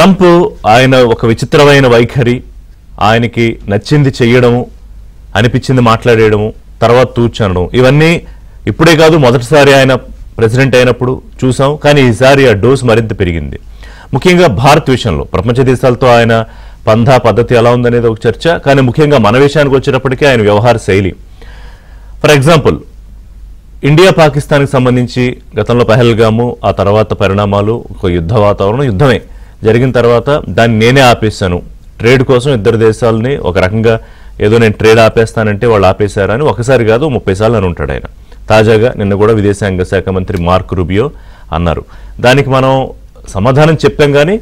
Trump ఆయన ఒక విచిత్రమైన వైఖరి, ఆయనకి నచ్చింది చెయ్యడము, అనిపించింది మాట్లాడేయడము, తర్వాత తూచనడం, ఇవన్నీ ఇప్పుడే కాదు మొదటిసారి ఆయన ప్రెసిడెంట్ అయినప్పుడు చూసాం. కానీ ఈసారి ఆ డోస్ మరింత పెరిగింది. ముఖ్యంగా భారత్ విషయంలో ప్రపంచ దేశాలతో ఆయన పంధా పద్ధతి ఎలా ఉందనేది ఒక చర్చ. కానీ ముఖ్యంగా మన విషయానికి వచ్చేటప్పటికీ ఆయన వ్యవహార శైలి. ఫర్ ఎగ్జాంపుల్, ఇండియా పాకిస్తాన్కి సంబంధించి గతంలో పహల్గాము, ఆ తర్వాత పరిణామాలు, ఒక యుద్ధ వాతావరణం, యుద్ధమే జరిగిన తర్వాత దాన్ని నేనే ఆపేశాను, ట్రేడ్ కోసం ఇద్దరు దేశాలని ఒక రకంగా ఏదో నేను ట్రేడ్ ఆపేస్తానంటే వాళ్ళు ఆపేశారని ఒకసారి కాదు 30 సార్లు అని ఉంటాడు ఆయన. తాజాగా నిన్న కూడా విదేశాంగ శాఖ మంత్రి మార్క్ రూబియో అన్నారు. దానికి మనం సమాధానం చెప్పాం, కానీ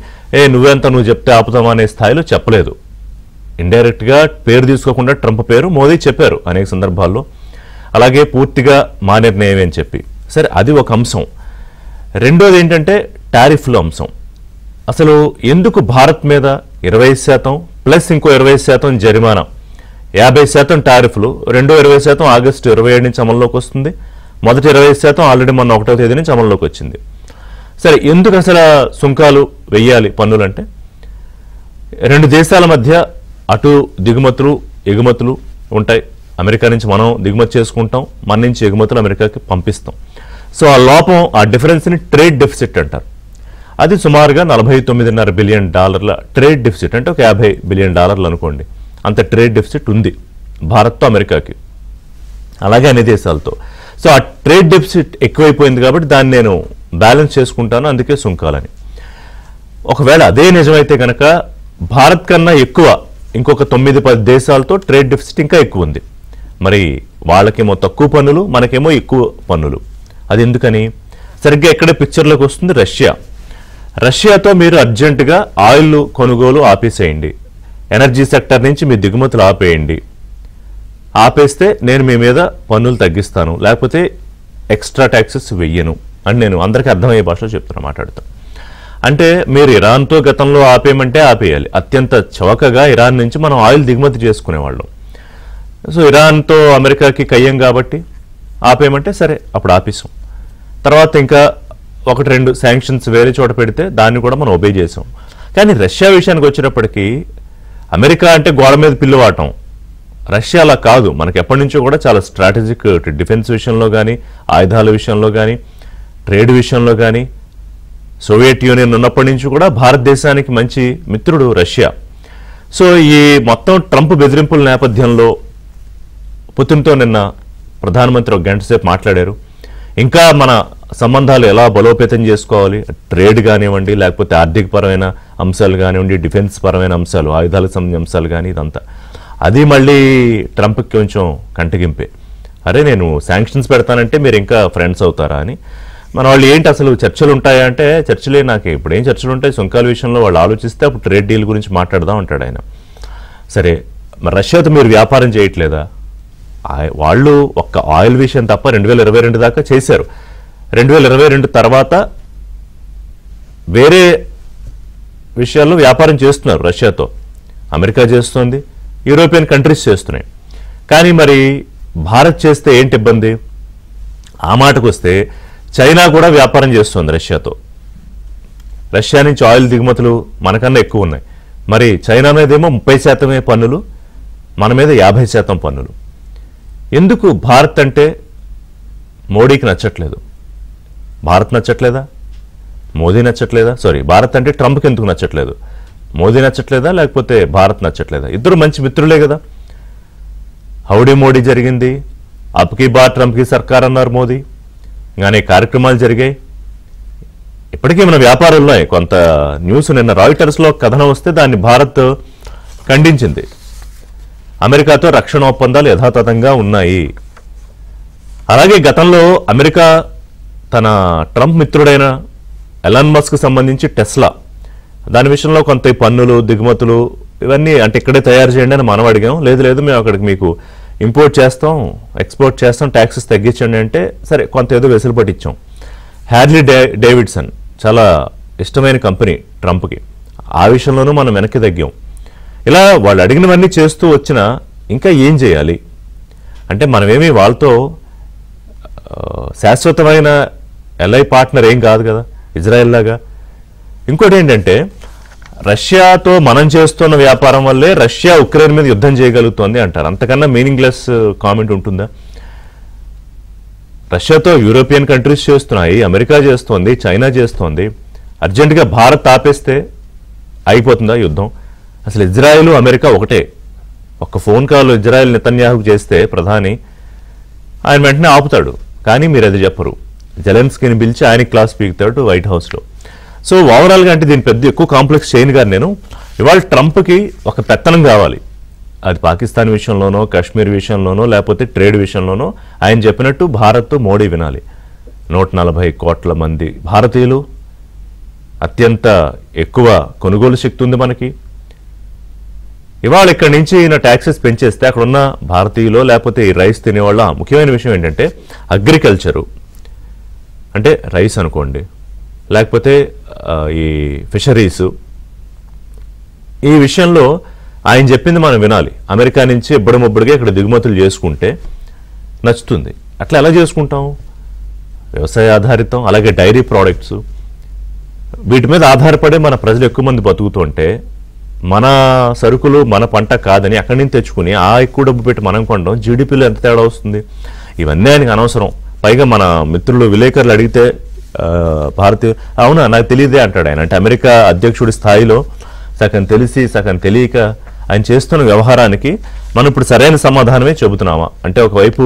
నువ్వు చెప్తే ఆపుతామా అనే స్థాయిలో చెప్పలేదు. ఇండైరెక్ట్గా పేరు తీసుకోకుండా ట్రంప్ పేరు మోదీ చెప్పారు అనేక సందర్భాల్లో. అలాగే పూర్తిగా మా నిర్ణయమే అని చెప్పి. సరే, అది ఒక అంశం. రెండోది ఏంటంటే టారిఫ్ల అంశం. అసలు ఎందుకు భారత్ మీద 20% ప్లస్ ఇంకో 20% జరిమానా, 50% టారిఫ్లు, రెండో 20% ఆగస్టు 27 నుంచి అమల్లోకి వస్తుంది. మొదటి 20% ఆల్రెడీ మొన్న 1వ తేదీ నుంచి అమల్లోకి వచ్చింది. సరే, ఎందుకు అసలు సుంకాలు వెయ్యాలి, పన్నులంటే? రెండు దేశాల మధ్య అటు దిగుమతులు ఎగుమతులు ఉంటాయి. అమెరికా నుంచి మనం దిగుమతి చేసుకుంటాం, మన నుంచి ఎగుమతులు అమెరికాకి పంపిస్తాం. సో ఆ లోపం, ఆ డిఫరెన్స్ని ట్రేడ్ డెఫిసిట్ అంటారు. అది సుమారుగా $49.5 బిలియన్ ట్రేడ్ డెఫిసిట్, అంటే ఒక $50 బిలియన్ అనుకోండి. అంత ట్రేడ్ డెఫిసిట్ ఉంది భారత్తో అమెరికాకి, అలాగే అన్ని దేశాలతో. సో ఆ ట్రేడ్ డెఫిసిట్ ఎక్కువైపోయింది కాబట్టి దాన్ని నేను బ్యాలెన్స్ చేసుకుంటాను, అందుకే సుంకాలని. ఒకవేళ అదే నిజమైతే కనుక భారత్ కన్నా ఎక్కువ ఇంకొక 9-10 దేశాలతో ట్రేడ్ డెఫిసిట్ ఇంకా ఎక్కువ ఉంది. మరి వాళ్ళకేమో తక్కువ పన్నులు, మనకేమో ఎక్కువ పన్నులు. అది ఎందుకని? సరిగ్గా ఎక్కడే పిక్చర్లోకి వస్తుంది రష్యా. రష్యాతో మీరు అర్జెంటుగా ఆయిల్ కొనుగోలు ఆపేసేయండి, ఎనర్జీ సెక్టర్ నుంచి మీ దిగుమతులు ఆపేయండి. ఆపేస్తే నేను మీ మీద పన్నులు తగ్గిస్తాను, లేకపోతే ఎక్స్ట్రా ట్యాక్సెస్ వెయ్యను అని నేను అందరికీ అర్థమయ్యే భాషలో చెప్తున్నా, మాట్లాడతాను. అంటే మీరు ఇరాన్తో గతంలో ఆపేయమంటే ఆపేయాలి. అత్యంత చవకగా ఇరాన్ నుంచి మనం ఆయిల్ దిగుమతి చేసుకునేవాళ్ళం. సో ఇరాన్తో అమెరికాకి కయ్యం కాబట్టి ఆపేయమంటే సరే, అప్పుడు ఆపేసాం. తర్వాత ఇంకా 1-2 శాంక్షన్స్ వేరే చోట పెడితే దాన్ని కూడా మనం ఒబే చేసాం. కానీ రష్యా విషయానికి వచ్చేటప్పటికీ అమెరికా అంటే గోడ మీద పిల్లువాటం, రష్యా అలా కాదు. మనకి ఎప్పటి నుంచో కూడా చాలా స్ట్రాటజిక్, డిఫెన్స్ విషయంలో కానీ, ఆయుధాల విషయంలో కానీ, ట్రేడ్ విషయంలో కానీ, సోవియట్ యూనియన్ ఉన్నప్పటి నుంచి కూడా భారతదేశానికి మంచి మిత్రుడు రష్యా. సో ఈ మొత్తం ట్రంప్ బెదిరింపుల నేపథ్యంలో పుతిన్తో నిన్న ప్రధానమంత్రి ఒక గంట సేపు మాట్లాడారు. ఇంకా మన సంబంధాలు ఎలా బలోపేతం చేసుకోవాలి, ట్రేడ్ కానివ్వండి, లేకపోతే ఆర్థికపరమైన అంశాలు కానివ్వండి, డిఫెన్స్ పరమైన అంశాలు, ఆయుధాలకు సంబంధించిన అంశాలు కానీ, ఇదంతా అది మళ్ళీ ట్రంప్కి కొంచెం కంటగింపే. అరే, నేను శాంక్షన్స్ పెడతానంటే మీరు ఇంకా ఫ్రెండ్స్ అవుతారా అని. మన వాళ్ళు ఏంటి అసలు చర్చలు ఉంటాయా అంటే, చర్చలే, నాకు ఇప్పుడు ఏం చర్చలు ఉంటాయి, సుంకాల విషయంలో వాళ్ళు ఆలోచిస్తే అప్పుడు ట్రేడ్ డీల్ గురించి మాట్లాడదాం అంటాడు ఆయన. సరే, మరి రష్యాతో మీరు వ్యాపారం చేయట్లేదా? వాళ్ళు ఒక్క ఆయిల్ విషయం తప్ప 2022 దాకా చేశారు. 2022 తర్వాత వేరే విషయాల్లో వ్యాపారం చేస్తున్నారు రష్యాతో. అమెరికా చేస్తుంది, యూరోపియన్ కంట్రీస్ చేస్తున్నాయి. కానీ మరి భారత్ చేస్తే ఏంటి ఇబ్బంది? ఆ మాటకు వస్తే చైనా కూడా వ్యాపారం చేస్తుంది రష్యాతో. రష్యా నుంచి ఆయిల్ దిగుమతులు మనకన్నా ఎక్కువ ఉన్నాయి. మరి చైనా మీదేమో 30% పన్నులు, మన మీద 50% పన్నులు. ఎందుకు భారత్ అంటే మోడీకి నచ్చట్లేదు? భారత్ నచ్చట్లేదా? మోదీ నచ్చట్లేదా? సారీ, భారత్ అంటే ట్రంప్కి ఎందుకు నచ్చట్లేదు? మోదీ నచ్చట్లేదా, లేకపోతే భారత్ నచ్చట్లేదా? ఇద్దరు మంచి మిత్రులే కదా. హౌడీ మోడీ జరిగింది, అబ్కి బార్ ట్రంప్కి సర్కార్ అన్నారు మోదీ, కానీ కార్యక్రమాలు జరిగాయి. ఇప్పటికీ మన వ్యాపారాలు ఉన్నాయి. కొంత న్యూస్ నిన్న రాయిటర్స్లో కథనం వస్తే దాన్ని భారత్ ఖండించింది. అమెరికాతో రక్షణ ఒప్పందాలు యథాతథంగా ఉన్నాయి. అలాగే గతంలో అమెరికా తన ట్రంప్ మిత్రుడైన ఎలాన్ మస్క్ సంబంధించి టెస్లా, దాని విషయంలో కొంత పన్నులు, దిగుమతులు ఇవన్నీ అంటే ఇక్కడే తయారు చేయండి అని మనం అడిగాం. లేదు మేము అక్కడికి మీకు ఇంపోర్ట్ చేస్తాం, ఎక్స్పోర్ట్ చేస్తాం, ట్యాక్సెస్ తగ్గించండి అంటే సరే కొంత ఏదో వెసులుబాటు ఇచ్చాం. హ్యార్లీ డేవిడ్సన్ చాలా ఇష్టమైన కంపెనీ ట్రంప్కి, ఆ విషయంలోనూ మనం వెనక్కి తగ్గాం. ఇలా వాళ్ళు అడిగినవన్నీ చేస్తూ వచ్చినా ఇంకా ఏం చేయాలి అంటే మనమేమి వాళ్ళతో శాశ్వతమైన ఎల్ఐ పార్ట్నర్ ఏం కాదు కదా ఇజ్రాయెల్ లాగా. ఇంకోటి ఏంటంటే రష్యాతో మనం చేస్తున్న వ్యాపారం వల్లే రష్యా ఉక్రెయిన్ మీద యుద్ధం చేయగలుగుతోంది అంటారు. అంతకన్నా మీనింగ్లెస్ కామెంట్ ఉంటుందా? రష్యాతో యూరోపియన్ కంట్రీస్ చేస్తున్నాయి, అమెరికా చేస్తోంది, చైనా చేస్తోంది. అర్జెంటుగా భారత్ ఆపేస్తే అయిపోతుందా యుద్ధం? అసలు ఇజ్రాయెల్ అమెరికా ఒకటే. ఒక్క ఫోన్ కాల్ ఇజ్రాయెల్ నెతన్యాహుకు చేస్తే ప్రధాని ఆయన వెంటనే ఆపుతాడు. కానీ మీరు అది చెప్పరు. జెలెన్స్కీని పిలిచి ఆయనకి క్లాస్ పీకుతాడు వైట్ హౌస్లో. సో ఓవరాల్గా అంటే దీని పెద్ద ఎక్కువ కాంప్లెక్స్ చేయను కానీ నేను ఇవాళ ట్రంప్కి ఒక పెత్తనం కావాలి. అది పాకిస్తాన్ విషయంలోనో, కాశ్మీర్ విషయంలోనో, లేకపోతే ట్రేడ్ విషయంలోనో ఆయన చెప్పినట్టు భారత్ మోడీ వినాలి. 140 కోట్ల మంది భారతీయులు, అత్యంత ఎక్కువ కొనుగోలు శక్తి ఉంది మనకి. ఇవాళ ఇక్కడి నుంచి ఈయన ట్యాక్సెస్ పెంచేస్తే అక్కడ ఉన్న భారతీయులు లేకపోతే ఈ రైస్ తినేవాళ్ళ ముఖ్యమైన విషయం ఏంటంటే అగ్రికల్చరు అంటే రైస్ అనుకోండి, లేకపోతే ఈ ఫిషరీసు, ఈ విషయంలో ఆయన చెప్పింది మనం వినాలి. అమెరికా నుంచి ఇబ్బడిముబ్బడిగా ఇక్కడ దిగుమతులు చేసుకుంటే నచ్చుతుంది. అట్లా ఎలా చేసుకుంటాం? వ్యవసాయ ఆధారితం, అలాగే డైరీ ప్రోడక్ట్స్, వీటి మీద ఆధారపడే మన ప్రజలు ఎక్కువ మంది బతుకుతుంటే మన సరుకులు మన పంట కాదని అక్కడి నుంచి తెచ్చుకుని ఆ ఎక్కువ డబ్బు పెట్టి మనం కొనడం జీడిపిలో ఎంత తేడా వస్తుంది? ఇవన్నీ ఆయనకు అనవసరం. పైగా మన మిత్రులు విలేకరులు అడిగితే భారతీయ అవునా నాకు తెలియదే అంటాడు ఆయన. అంటే అమెరికా అధ్యక్షుడి స్థాయిలో సగం తెలిసి సగం తెలియక ఆయన చేస్తున్న వ్యవహారానికి మనం ఇప్పుడు సరైన సమాధానమే చెబుతున్నామా? అంటే ఒకవైపు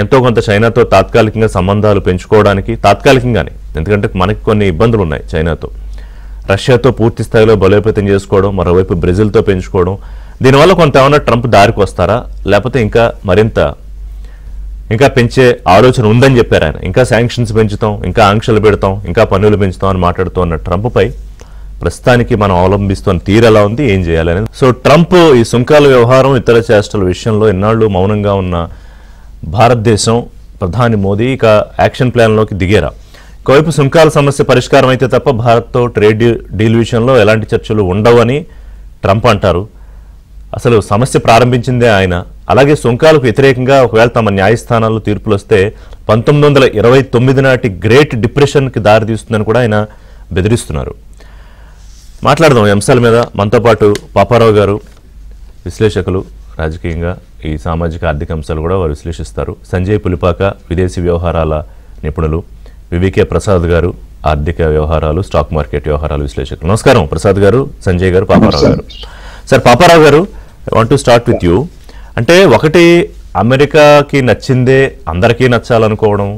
ఎంతో కొంత చైనాతో తాత్కాలికంగా సంబంధాలు పెంచుకోవడానికి, తాత్కాలికంగానే, ఎందుకంటే మనకి కొన్ని ఇబ్బందులు ఉన్నాయి చైనాతో, రష్యాతో పూర్తి స్థాయిలో బలోపేతం చేసుకోవడం, మరోవైపు బ్రెజిల్తో పెంచుకోవడం, దీనివల్ల కొంత ఏమన్నా ట్రంప్ దారికి వస్తారా, లేకపోతే ఇంకా మరింత ఇంకా పెంచే ఆలోచన ఉందని చెప్పారు ఆయన. ఇంకా శాంక్షన్స్ పెంచుతాం, ఇంకా ఆంక్షలు పెడతాం, ఇంకా పన్నులు పెంచుతాం అని మాట్లాడుతూ ఉన్న ట్రంప్పై ప్రస్తుతానికి మనం అవలంబిస్తున్న తీరు ఎలా ఉంది, ఏం చేయాలనేది. సో ట్రంప్ ఈ సుంకాల వ్యవహారం, ఇతర చేష్టల విషయంలో ఎన్నాళ్ళు మౌనంగా ఉన్న భారతదేశం, ప్రధాని మోదీ ఇక యాక్షన్ ప్లాన్లోకి దిగేరా? ఒకవైపు సుంకాల సమస్య పరిష్కారం అయితే తప్ప భారత్తో ట్రేడ్ డీల్ విషయంలో ఎలాంటి చర్చలు ఉండవని ట్రంప్ అంటారు. అసలు సమస్య ప్రారంభించిందే ఆయన. అలాగే సుంకాలకు వ్యతిరేకంగా ఒకవేళ తమ న్యాయస్థానాల్లో తీర్పులు వస్తే 1929 నాటి గ్రేట్ డిప్రెషన్కి దారితీస్తుందని కూడా ఆయన బెదిరిస్తున్నారు. మాట్లాడదాం ఈ అంశాల మీద. మనతో పాటు పాపారావు గారు, విశ్లేషకులు, రాజకీయంగా ఈ సామాజిక ఆర్థిక అంశాలు కూడా వారు విశ్లేషిస్తారు. సంజయ్ పులిపాక, విదేశీ వ్యవహారాల నిపుణులు. వివికే ప్రసాద్ గారు, ఆర్థిక వ్యవహారాలు, స్టాక్ మార్కెట్ వ్యవహారాలు విశ్లేషకులు. నమస్కారం ప్రసాద్ గారు, సంజయ్ గారు, పాపారావు గారు. సార్ పాపారావు గారు, I want to start with you. అంటే ఒకటి, అమెరికాకి నచ్చిందే అందరికీ నచ్చాలనుకోవడం,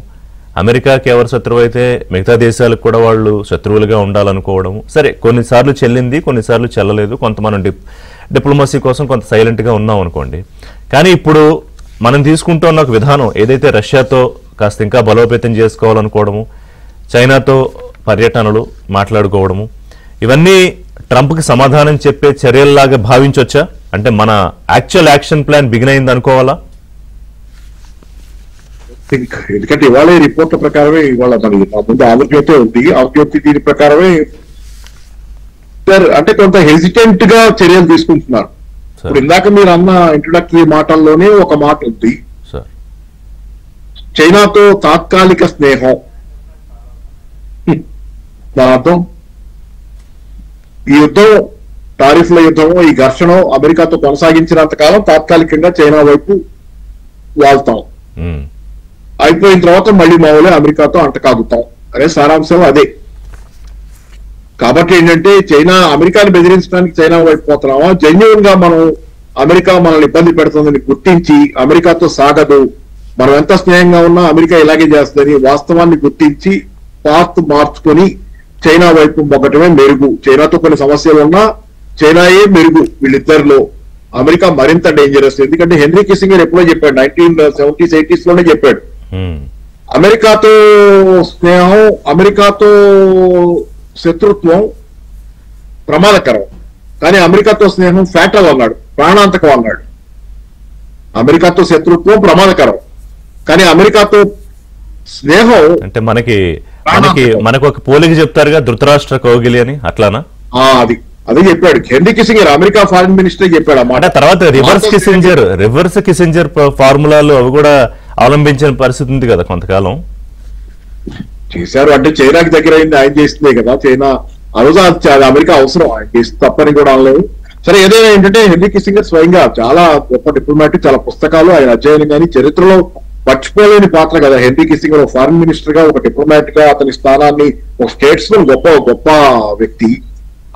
అమెరికాకి ఎవరు శత్రువు అయితే మిగతా దేశాలకు కూడా వాళ్ళు శత్రువులుగా ఉండాలనుకోవడం. సరే, కొన్నిసార్లు చెల్లింది, కొన్నిసార్లు చెల్లలేదు. కొంత మనం డిప్లొమసీ కోసం కొంత సైలెంట్గా ఉన్నాం అనుకోండి. కానీ ఇప్పుడు మనం తీసుకుంటున్న ఒక విధానం ఏదైతే రష్యాతో కాస్త ఇంకా బలోపేతం చేసుకోవాలనుకోవడము, చైనాతో పర్యటనలు మాట్లాడుకోవడము, ఇవన్నీ ట్రంప్కి సమాధానం చెప్పే చర్యల్లాగా భావించవచ్చా? అంటే మన యాక్చువల్ యాక్షన్ ప్లాన్ బిగిన్ అయింది అనుకోవాలా? ఎందుకంటే ఇవాళ రిపోర్ట్ల ప్రకారమే, ఇవాళ మరి ముందు ఆంధ్రజ్యోతి ఉంది, ఆంధ్రజ్యోతి దీని ప్రకారమే అంటే కొంత హెసిటెంట్ గా చర్యలు తీసుకుంటున్నారు. ఇప్పుడు ఇందాక మీరు అన్న ఇంట్రొడక్టరీ మాటల్లోనే ఒక మాట ఉంది, చైనాతో తాత్కాలిక స్నేహం. దాని అర్థం ఈ యుద్ధం, టారిఫ్ల యుద్ధం, ఈ ఘర్షణ అమెరికాతో కొనసాగించినంత కాలం తాత్కాలికంగా చైనా వైపు వాళ్తాం, అయిపోయిన తర్వాత మళ్ళీ మామూలే అమెరికాతో అంటకాగుతాం అనే సారాంశం అదే. కాబట్టి ఏంటంటే చైనా, అమెరికాని బెదిరించడానికి చైనా వైపు పోతున్నామా, జెన్యూన్ గా మనం అమెరికా మనల్ని ఇబ్బంది పెడుతుందని గుర్తించి అమెరికాతో సాగదు, మనం ఎంత స్నేహంగా ఉన్నా అమెరికా ఇలాగే చేస్తుందని వాస్తవాన్ని గుర్తించి పాత్ మార్చుకొని చైనా వైపు మొగ్గటమే మెరుగు. చైనాతో కొన్ని సమస్యలు ఉన్నా చైనాయే మెరుగు వీళ్ళిద్దరిలో. అమెరికా మరింత డేంజరస్. ఎందుకంటే హెన్రీ కిస్సింగర్ ఎప్పుడో చెప్పాడు, 1970s 80s లోనే చెప్పాడు, అమెరికాతో స్నేహం, అమెరికాతో శత్రుత్వం ప్రమాదకరం, కానీ అమెరికాతో స్నేహం ఫ్యాటల్ అన్నాడు, ప్రాణాంతకం అన్నాడు. అమెరికాతో శత్రుత్వం ప్రమాదకరం, కానీ అమెరికాతో స్నేహం అంటే మనకు ఒక పోలిక చెప్తారుగా, ధృతరాష్ట్ర కౌగిలి అని, అట్లానా? అది అదే చెప్పాడు హెన్రీ కిస్సింగర్, అమెరికా ఫారిన్ మినిస్టర్ చెప్పాడు అన్నమాట. తర్వాత రివర్స్ కిస్సింజర్ ఫార్ములాలు అవి కూడా అవలంబించిన పరిస్థితి ఉంది కదా కొంతకాలం. చేశారు. అంటే చైనాకి దగ్గర అయింది ఆయన చేస్తుందే కదా. చైనా ఆ రోజు అది అమెరికా అవసరం, ఆయనకి తప్పని కూడా అనలేదు. సరే, ఏదైనా ఏంటంటే హెన్రీ కిస్సింగర్ స్వయంగా చాలా గొప్ప డిప్లొమాటిక్, చాలా పుస్తకాలు ఆయన అధ్యయనం కానీ చరిత్రలో మర్చిపోలేని పాత్ర కదా హెన్రీ కిస్సింగర్. ఒక ఫారిన్ మినిస్టర్ గా, ఒక డిప్లొమాట్ గా అతని స్థానాన్ని, ఒక స్టేట్స్ లో గొప్ప వ్యక్తి.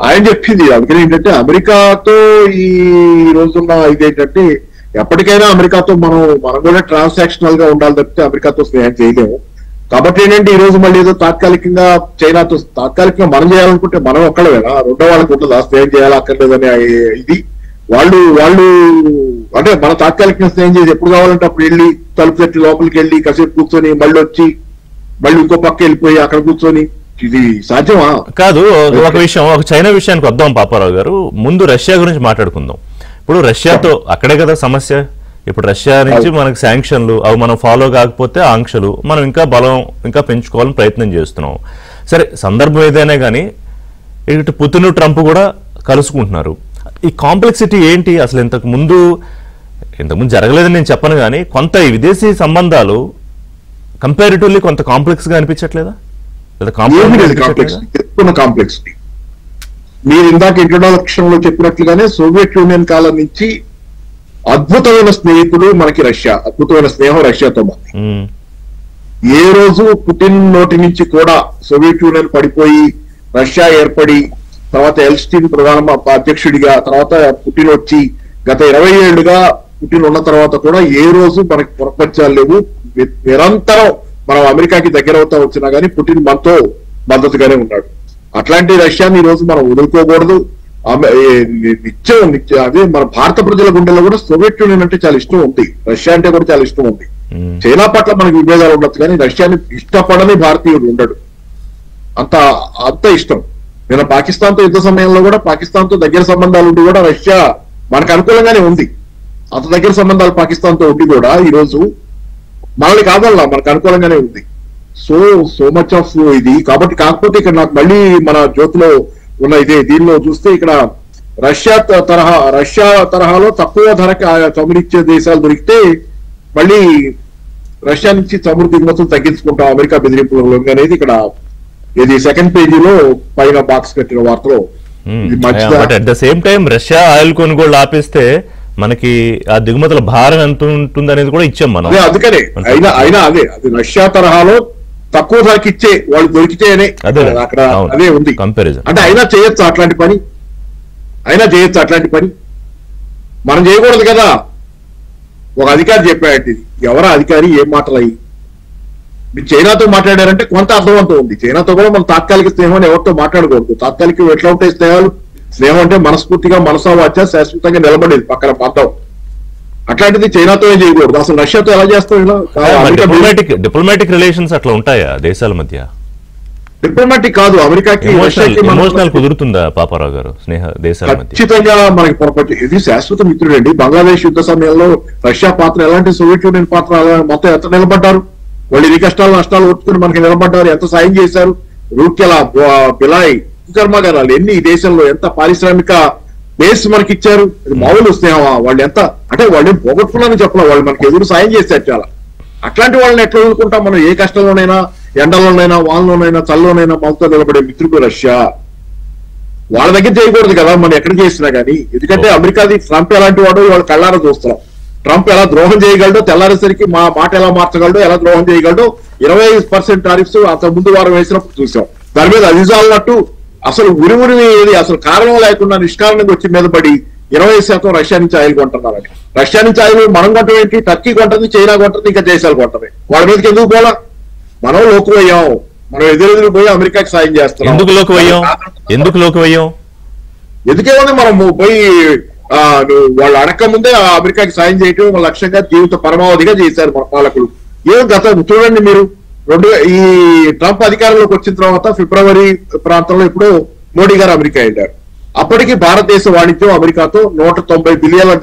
ఆయన చెప్పింది అందుకని ఏంటంటే అమెరికాతో ఈ రోజున్న ఇదేంటంటే ఎప్పటికైనా అమెరికాతో మనం కూడా ట్రాన్సాక్షనల్ గా ఉండాలి తప్పితే అమెరికాతో స్నేహం చేయలేము. కాబట్టి ఏంటంటే ఈ రోజు మళ్ళీ ఏదో తాత్కాలికంగా చైనాతో తాత్కాలికంగా మనం చేయాలనుకుంటే మనం ఒక్కడవేనా, రెండో వాళ్ళకి ఉంటుందా స్నేహం చేయాలి అక్కర్లేదని ఇది వాళ్ళు అంటే మన తాత్కాలికంగా స్నేహం చేసి ఎప్పుడు కావాలంటే అప్పుడు వెళ్ళి తలుపు తట్టి లోపలికి వెళ్ళి కాసేపు కూర్చొని మళ్ళీ వచ్చి మళ్ళీ ఇంకో పక్క వెళ్ళిపోయి అక్కడ కూర్చొని ఇది సాధ్యమా? కాదు. ఒక విషయం, ఒక చైనా విషయానికి వద్దాం పాపారావు గారు. ముందు రష్యా గురించి మాట్లాడుకుందాం. ఇప్పుడు రష్యాతో అక్కడే కదా సమస్య. ఇప్పుడు రష్యా నుంచి మనకి శాంక్షన్లు అవి మనం ఫాలో కాకపోతే ఆంక్షలు మనం ఇంకా పెంచుకోవాలని ప్రయత్నం చేస్తున్నాం. సరే, సందర్భం ఏదైనా కానీ ఇటు పుతిన్ ట్రంప్ కూడా కలుసుకుంటున్నారు. ఈ కాంప్లెక్సిటీ ఏంటి అసలు? ఇంతకుముందు జరగలేదని నేను చెప్పను కానీ కొంత ఈ విదేశీ సంబంధాలు కంపారిటివ్లీ కొంత కాంప్లెక్స్ గా అనిపించట్లేదా? కాంప్లెక్సిటీ మీరు ఇందాక ఇంట్రొడక్షన్ లో చెప్పినట్లుగానే సోవియట్ యూనియన్ కాలం నుంచి అద్భుతమైన స్నేహితుడు మనకి రష్యా, అద్భుతమైన స్నేహం రష్యాతో మనకి. ఏ రోజు పుటిన్ నోటి నుంచి కూడా సోవియట్ యూనియన్ పడిపోయి రష్యా ఏర్పడి తర్వాత ఎల్స్టీన్ ప్రధాన అధ్యక్షుడిగా తర్వాత పుటిన్ వచ్చి గత 20 ఏళ్లుగా పుటిన్ ఉన్న తర్వాత కూడా ఏ రోజు మనకి ప్రపంచాలు లేవు. నిరంతరం మనం అమెరికాకి దగ్గర అవుతా వచ్చినా కానీ పుటిన్ మనతో మద్దతుగానే ఉన్నాడు. అట్లాంటి రష్యాని ఈ రోజు మనం వదులుకోకూడదు. నిత్యం అదే మన భారత ప్రజల గుండెల్లో కూడా సోవియట్ యూనియన్ అంటే చాలా ఇష్టం ఉంది, రష్యా అంటే కూడా చాలా ఇష్టం ఉంది. చైనా పట్ల మనకి విభేదాలు ఉండొచ్చు కానీ రష్యాని ఇష్టపడని భారతీయుడు ఉండడు, అంత ఇష్టం. నేను పాకిస్తాన్ తో యుద్ధ సమయంలో కూడా పాకిస్తాన్ తో దగ్గర సంబంధాలు ఉండి కూడా రష్యా మనకు అనుకూలంగానే ఉంది. అంత దగ్గర సంబంధాలు పాకిస్తాన్ తో ఉండి కూడా ఈ రోజు మనల్ని కాదల్లా మనకు అనుకూలంగానే ఉంది. సో మచ్ ఆఫ్ ఇది. కాబట్టి కాకపోతే ఇక్కడ నాకు మళ్ళీ మన జ్యోతిలో ఉన్న దీనిలో చూస్తే ఇక్కడ రష్యా తరహాలో తక్కువ ధరకి చమురిచ్చే దేశాలు దొరికితే మళ్ళీ రష్యా నుంచి చమురు దిగుమతులు తగ్గించుకుంటాం అమెరికా బెదిరింపుల అనేది ఇక్కడ ఇది సెకండ్ పేజీలో పైన బాక్స్ కట్టిన వార్తలో. At the same time Russia oil కొనుగోలు ఆపేస్తే మనకి ఆ దిగుమతుల భారం ఎంత ఉంటుంది అనేది కూడా ఇచ్చాం మనం. అందుకనే అయినా అది రష్యా తరహాలో తక్కువ ధరకి ఇచ్చే వాళ్ళు దొరికితేనే అక్కడ అదే ఉంది కంపారిజన్. అంటే అయినా చేయొచ్చు అట్లాంటి పని, మనం చేయకూడదు కదా. ఒక అధికారి చెప్పాడు, ఎవరా అధికారి ఏం మాటలయ్యి మీరు చైనాతో మాట్లాడారంటే కొంత అర్థవంతం ఉంది. చైనాతో కూడా మనం తాత్కాలిక స్నేహం ఎవరితో మాట్లాడకూడదు. తాత్కాలిక ఎట్లా ఉంటాయి స్నేహాలు? స్నేహం అంటే మనస్ఫూర్తిగా మనసావాచ్య శాశ్వతంగా నిలబడేది పక్కన పంతం. అట్లాంటిది చైనాతో చేయకూడదు. అసలు రష్యాతో ఎలా చేస్తాం? డిప్లొమాటిక్ రిలేషన్స్ అట్లా ఉంటాయా దేశాల మధ్య? డిప్లొమాటిక్ కాదు, అమెరికాకి ఎమోషనల్ కుదురుతుందా పాపారావు గారు స్నేహ దేశాల మధ్య? ఖచ్చితంగా మనకి పొరపాటు. ఇది శాశ్వత మిత్రుడండి. బంగ్లాదేశ్ యుద్ధ సమయంలో రష్యా పాత్ర ఎలాంటి, సోవియట్ యూనియన్ పాత్ర మొత్తం ఎంత నిలబడ్డారు వాళ్ళు, ఎన్ని కష్టాలు నష్టాలు ఓర్చుకుని మనకి నిలబడ్డారు, ఎంత సాయం చేశారు. రూర్కెలా, బిలాయ్ కర్మాగారాలు ఎన్ని ఈ దేశంలో ఎంత పారిశ్రామిక బేస్ మనకి ఇచ్చారు. మామూలు స్నేహమా? వాళ్ళు ఎంత అంటే వాళ్ళు పోగొట్టుకున్నారని చెప్పాలి, వాళ్ళు మనకి ఎదురు సాయం చేశారు చాలా. అట్లాంటి వాళ్ళని ఎట్లా వదులుకుంటాం మనం? ఏ కష్టంలోనైనా, ఎండలోనైనా, వానలోనైనా, చల్లలోనైనా మనతో నిలబడే మిత్రుడు రష్యా. వాళ్ళ దగ్గర చేయకూడదు కదా మనం ఎక్కడ చేసినా కానీ. ఎందుకంటే అమెరికాది ట్రంప్ ఎలాంటి వాడో వాళ్ళు కళ్ళారా చూస్తున్నాం. ట్రంప్ ఎలా ద్రోహం చేయగలడో, తెల్లారేసరికి మా మాట ఎలా మార్చగలడో, ఎలా ద్రోహం చేయగలడో 25% టారిఫ్స్ అంత ముందు వారం వేసినప్పుడు చూసాం. దాని మీద అదిజాలన్నట్టు అసలు ఉరిమురి ఏది అసలు కారణం లేకుండా నిష్కారణంగా వచ్చి మీద పడి 20% రష్యా నుంచి ఆయిల్ కొంటున్నారని. రష్యా నుంచి ఆయిల్ మనం కొంటాం ఏంటి? టర్కీ కొంటుంది, చైనా కొంటుంది, ఇంకా దేశాలు కొంటది. వాళ్ళ మీదకి ఎందుకు పోలా? మనం లోకువయ్యాం. మనం ఎదురెదురు పోయి అమెరికాకి సాయం చేస్తున్నాం. ఎందుకు లోకువయ్యాం? ఎందుకేమన్నా మనం పోయి వాళ్ళు అడక్క ముందే అమెరికాకి సాయం చేయటం లక్ష్యంగా జీవిత పరమావధిగా చేశారు మన పాలకులు. ఏం గత చూడండి మీరు, ఈ ట్రంప్ అధికారంలోకి వచ్చిన తర్వాత ఫిబ్రవరి ప్రాంతంలో ఇప్పుడు మోడీ గారు అమెరికా వెళ్ళారు. అప్పటికి భారతదేశ వాణిజ్యం అమెరికాతో $190 బిలియన్ల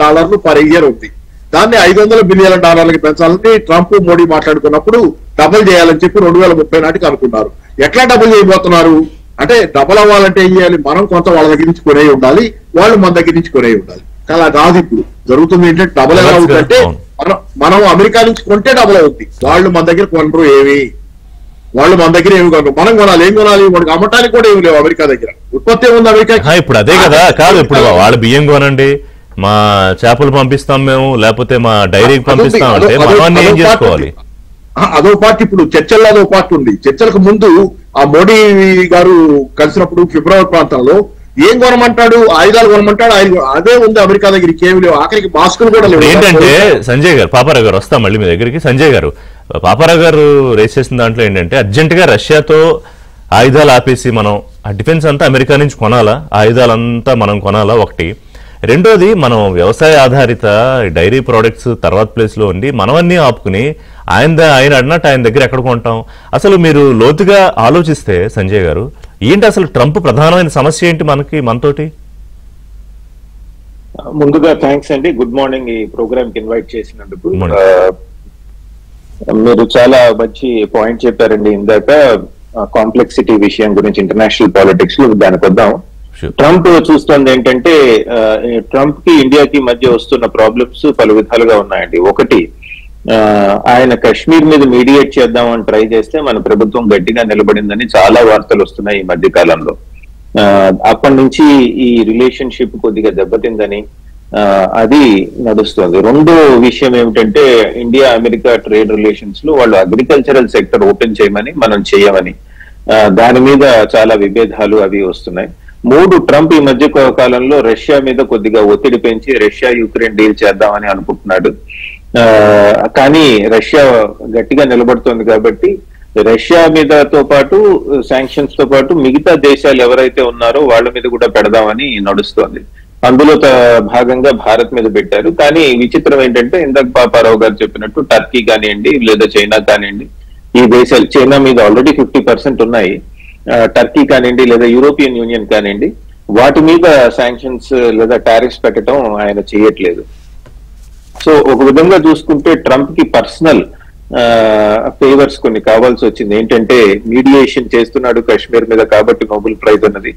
పర్ ఇయర్ ఉంది. దాన్ని $500 బిలియన్ల పెంచాలని ట్రంప్ మోడీ మాట్లాడుకున్నప్పుడు డబుల్ చేయాలని చెప్పి 2030 నాటికి అనుకున్నారు. ఎట్లా డబుల్ చేయబోతున్నారు అంటే, డబుల్ అవ్వాలంటే ఏం చేయాలి? మనం కొంత వాళ్ళ దగ్గర నుంచి కొనే ఉండాలి, వాళ్ళు మన దగ్గర నుంచి కొనే ఉండాలి. అలా కాదు ఇప్పుడు జరుగుతుంది. ఏంటంటే డబుల్ ఎలా అవుతుందంటే మనం అమెరికా నుంచి కొంటే డబుల్ అవుతుంది, వాళ్ళు మన దగ్గర కొనరు. ఏమి వాళ్ళు మన దగ్గర ఏమి కొనరు, మనం కొనాలి. ఏం కొనాలి? మనకి అమ్మటానికి కూడా ఏమి లేవు అమెరికా దగ్గర. ఉత్పత్తి ఏముంది అమెరికా? ఇప్పుడు అదే కదా. కాదు, ఇప్పుడు వాళ్ళ బియ్యం కొనండి, మా చేపలు పంపిస్తాం మేము, లేకపోతే మా డైరీకి పంపిస్తాం అంటే మనం ఏం చేసుకోవాలి? అదో పార్టీ. ఇప్పుడు చర్చల్లో అదో పార్టీ ఉంది. చర్చలకు ముందు ఆ మోడీ గారు కలిసినప్పుడు ఫిబ్రవరి ప్రాంతంలో ఏం కొనమంటాడు? ఆయుధాలు కొనమంటాడు. అదే ఉంది అమెరికా దగ్గర, ఇంకేమి లేవు. ఆఖరికి మాస్కులు కూడా లేవు. ఏంటంటే సంజయ్ గారు, పాపారావు గారు వస్తాం మళ్ళీ మీ దగ్గరికి. సంజయ్ గారు, పాపారావు గారు రేస్ చేసిన దాంట్లో ఏంటంటే అర్జెంట్ గా రష్యాతో ఆయుధాలు ఆపేసి మనం ఆ డిఫెన్స్ అంతా అమెరికా నుంచి కొనాలా, ఆయుధాలంతా మనం కొనాలా ఒకటి. రెండోది, మనం వ్యవసాయ ఆధారిత డైరీ ప్రోడక్ట్స్ తర్వాత ప్లేస్ లో ఉండి మనమన్నీ ఆపుకుని ఆయన అన్నట్టు ఆయన దగ్గర ఎక్కడ కొంటాం? అసలు మీరు లోతుగా ఆలోచిస్తే సంజయ్ గారు, ఏంటి అసలు ట్రంప్ ప్రధానమైన సమస్య ఏంటి మనతోటి? ముందుగా థ్యాంక్స్ అండి, గుడ్ మార్నింగ్. ఈ ప్రోగ్రామ్ కి ఇన్వైట్ చేసినందుకు. మీరు చాలా మంచి పాయింట్ చెప్పారండి ఇందాక, కాంప్లెక్సిటీ విషయం గురించి ఇంటర్నేషనల్ పాలిటిక్స్ లో. దానికి వద్దాం. ట్రంప్ చూస్తోంది ఏంటంటే, ట్రంప్ కి ఇండియాకి మధ్య వస్తున్న ప్రాబ్లమ్స్ పలు విధాలుగా ఉన్నాయండి. ఒకటి, ఆయన కశ్మీర్ మీద మీడియేట్ చేద్దామని ట్రై చేస్తే మన ప్రభుత్వం గట్టిగా నిలబడిందని చాలా వార్తలు వస్తున్నాయి ఈ మధ్య కాలంలో. అప్పటి నుంచి ఈ రిలేషన్షిప్ కొద్దిగా దెబ్బతిందని అది నడుస్తుంది. రెండో విషయం ఏమిటంటే, ఇండియా అమెరికా ట్రేడ్ రిలేషన్స్ లో వాళ్ళు అగ్రికల్చరల్ సెక్టర్ ఓపెన్ చేయమని, మనం చేయమని, దాని మీద చాలా విభేదాలు అవి వస్తున్నాయి. మూడు, ట్రంప్ ఈ మధ్య కాలంలో రష్యా మీద కొద్దిగా ఒత్తిడి పెంచి రష్యా యుక్రెయిన్ డీల్ చేద్దామని అనుకుంటున్నాడు. కానీ రష్యా గట్టిగా నిలబడుతోంది కాబట్టి రష్యా మీదతో పాటు శాంక్షన్స్ తో పాటు మిగతా దేశాలు ఎవరైతే ఉన్నారో వాళ్ళ మీద కూడా పెడదామని నడుస్తోంది. అందులో భాగంగా భారత్ మీద పెట్టారు. కానీ విచిత్రం ఏంటంటే, ఇందాక పాపారావు గారు చెప్పినట్టు టర్కీ కానివ్వండి లేదా చైనా కానివ్వండి, ఈ దేశాలు, చైనా మీద ఆల్రెడీ 50% ఉన్నాయి, టర్కీ కానివ్వండి లేదా యూరోపియన్ యూనియన్ కానివ్వండి, వాటి మీద శాంక్షన్స్ లేదా టారిఫ్స్ పెట్టడం ఆయన చేయట్లేదు. సో ఒక విధంగా చూసుకుంటే ట్రంప్ కి పర్సనల్ ఫేవర్స్ కొన్ని కావాల్సి వచ్చింది. ఏంటంటే, మీడియేషన్ చేస్తున్నాడు కశ్మీర్ మీద కాబట్టి నోబెల్ ప్రైజ్ అన్నది.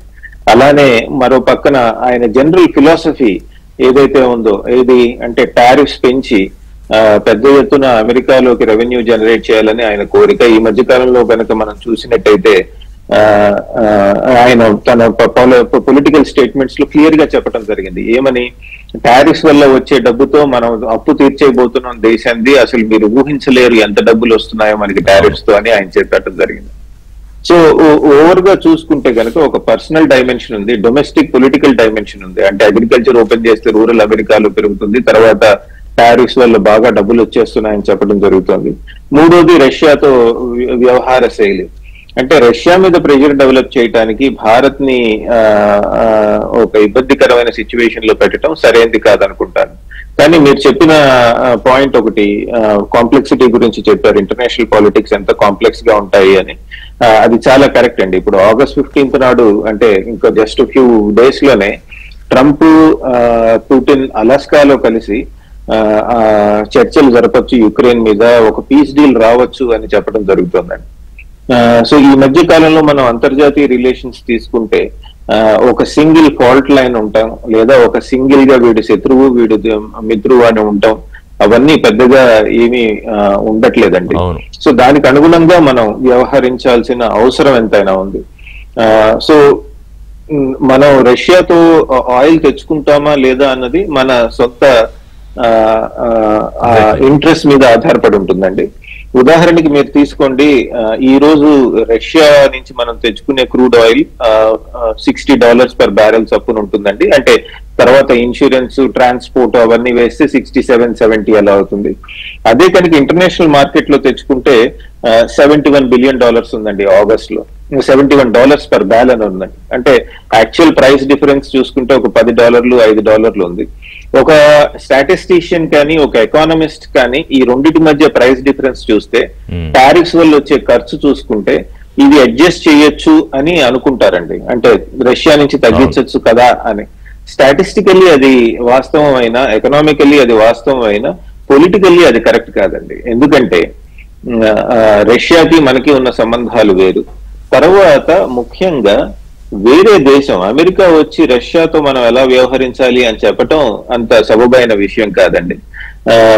అలానే మరో పక్కన ఆయన జనరల్ ఫిలాసఫీ ఏదైతే ఉందో, ఏది అంటే టారిఫ్స్ పెంచి పెద్ద ఎత్తున అమెరికాలోకి రెవెన్యూ జనరేట్ చేయాలని ఆయన కోరిక. ఈ మధ్య కాలంలో కనుక మనం చూసినట్టయితే ఆయన తన పొలిటికల్ స్టేట్మెంట్స్ లో క్లియర్ గా చెప్పడం జరిగింది. ఏమని? టారిఫ్స్ వల్ల వచ్చే డబ్బుతో మనం అప్పు తీర్చేయబోతున్నాం దేశాన్ని, అసలు మీరు ఊహించలేరు ఎంత డబ్బులు వస్తున్నాయో మనకి టారిఫ్స్ తో అని ఆయన చెప్పడం జరిగింది. సో ఓవర్ గా చూసుకుంటే కనుక ఒక పర్సనల్ డైమెన్షన్ ఉంది, డొమెస్టిక్ పొలిటికల్ డైమెన్షన్ ఉంది. అంటే అగ్రికల్చర్ ఓపెన్ చేస్తే రూరల్ అమెరికాలో పెరుగుతుంది, తర్వాత టారిఫ్స్ వల్ల బాగా డబ్బులు వచ్చేస్తున్నాయని చెప్పడం జరుగుతుంది. మూడోది, రష్యాతో వ్యవహార శైలి. అంటే రష్యా మీద ప్రెషర్ డెవలప్ చేయడానికి భారత్ ని ఒక ఇబ్బందికరమైన సిచ్యువేషన్ లో పెట్టడం సరైనది కాదనుకుంటాను. కానీ మీరు చెప్పిన పాయింట్ ఒకటి, కాంప్లెక్సిటీ గురించి చెప్పారు, ఇంటర్నేషనల్ పాలిటిక్స్ ఎంత కాంప్లెక్స్ గా ఉంటాయి అని. అది చాలా కరెక్ట్ అండి. ఇప్పుడు August 15th నాడు, అంటే ఇంకా జస్ట్ ఫ్యూ డేస్ లోనే ట్రంప్ పుటిన్ అలాస్కాలో కలిసి చర్చలు జరపచ్చు యుక్రెయిన్ మీద, ఒక పీస్ డీల్ రావచ్చు అని చెప్పడం జరుగుతుందండి. సో ఈ మధ్య కాలంలో మనం అంతర్జాతీయ రిలేషన్స్ తీసుకుంటే ఒక సింగిల్ ఫాల్ట్ లైన్ ఉంటాం, లేదా ఒక సింగిల్ గా వీడు శత్రువు వీడు మిత్రువు అని ఉంటాం, అవన్నీ పెద్దగా ఏమీ ఉండట్లేదండి. సో దానికి అనుగుణంగా మనం వ్యవహరించాల్సిన అవసరం ఎంతైనా ఉంది. సో మనం రష్యాతో ఆయిల్ తెచ్చుకుంటామా లేదా అన్నది మన సొంత ఇంట్రెస్ట్ మీద ఆధారపడి ఉంటుందండి. ఉదాహరణకి మీరు తీసుకోండి, ఈ రోజు రష్యా నుంచి మనం తెచ్చుకునే క్రూడ్ ఆయిల్ $60 per barrel చొప్పున ఉంటుందండి. అంటే తర్వాత ఇన్సూరెన్స్, ట్రాన్స్పోర్ట్ అవన్నీ వేస్తే 67-70 అలా అవుతుంది. అదే కనుక ఇంటర్నేషనల్ మార్కెట్ లో తెచ్చుకుంటే $71 billion ఉందండి ఆగస్ట్ లో. $71 per barrel ఉందండి. అంటే యాక్చువల్ ప్రైస్ డిఫరెన్స్ చూసుకుంటే ఒక $10, $5 ఉంది. ఒక స్టాటిస్టిషియన్ కానీ ఒక ఎకానమిస్ట్ కానీ ఈ రెండింటి మధ్య ప్రైస్ డిఫరెన్స్ చూస్తే, టారిఫ్స్ వల్ల వచ్చే ఖర్చు చూసుకుంటే ఇది అడ్జస్ట్ చేయొచ్చు అని అనుకుంటారండి. అంటే రష్యా నుంచి తగ్గించవచ్చు కదా అని. స్టాటిస్టికల్లీ అది వాస్తవం అయినా, ఎకనామికల్లీ అది వాస్తవం అయినా, పొలిటికల్లీ అది కరెక్ట్ కాదండి. ఎందుకంటే రష్యాకి మనకి ఉన్న సంబంధాలు వేరు. తర్వాత ముఖ్యంగా వేరే దేశం అమెరికా వచ్చి రష్యాతో మనం ఎలా వ్యవహరించాలి అని చెప్పటం అంత సబబైన విషయం కాదండి.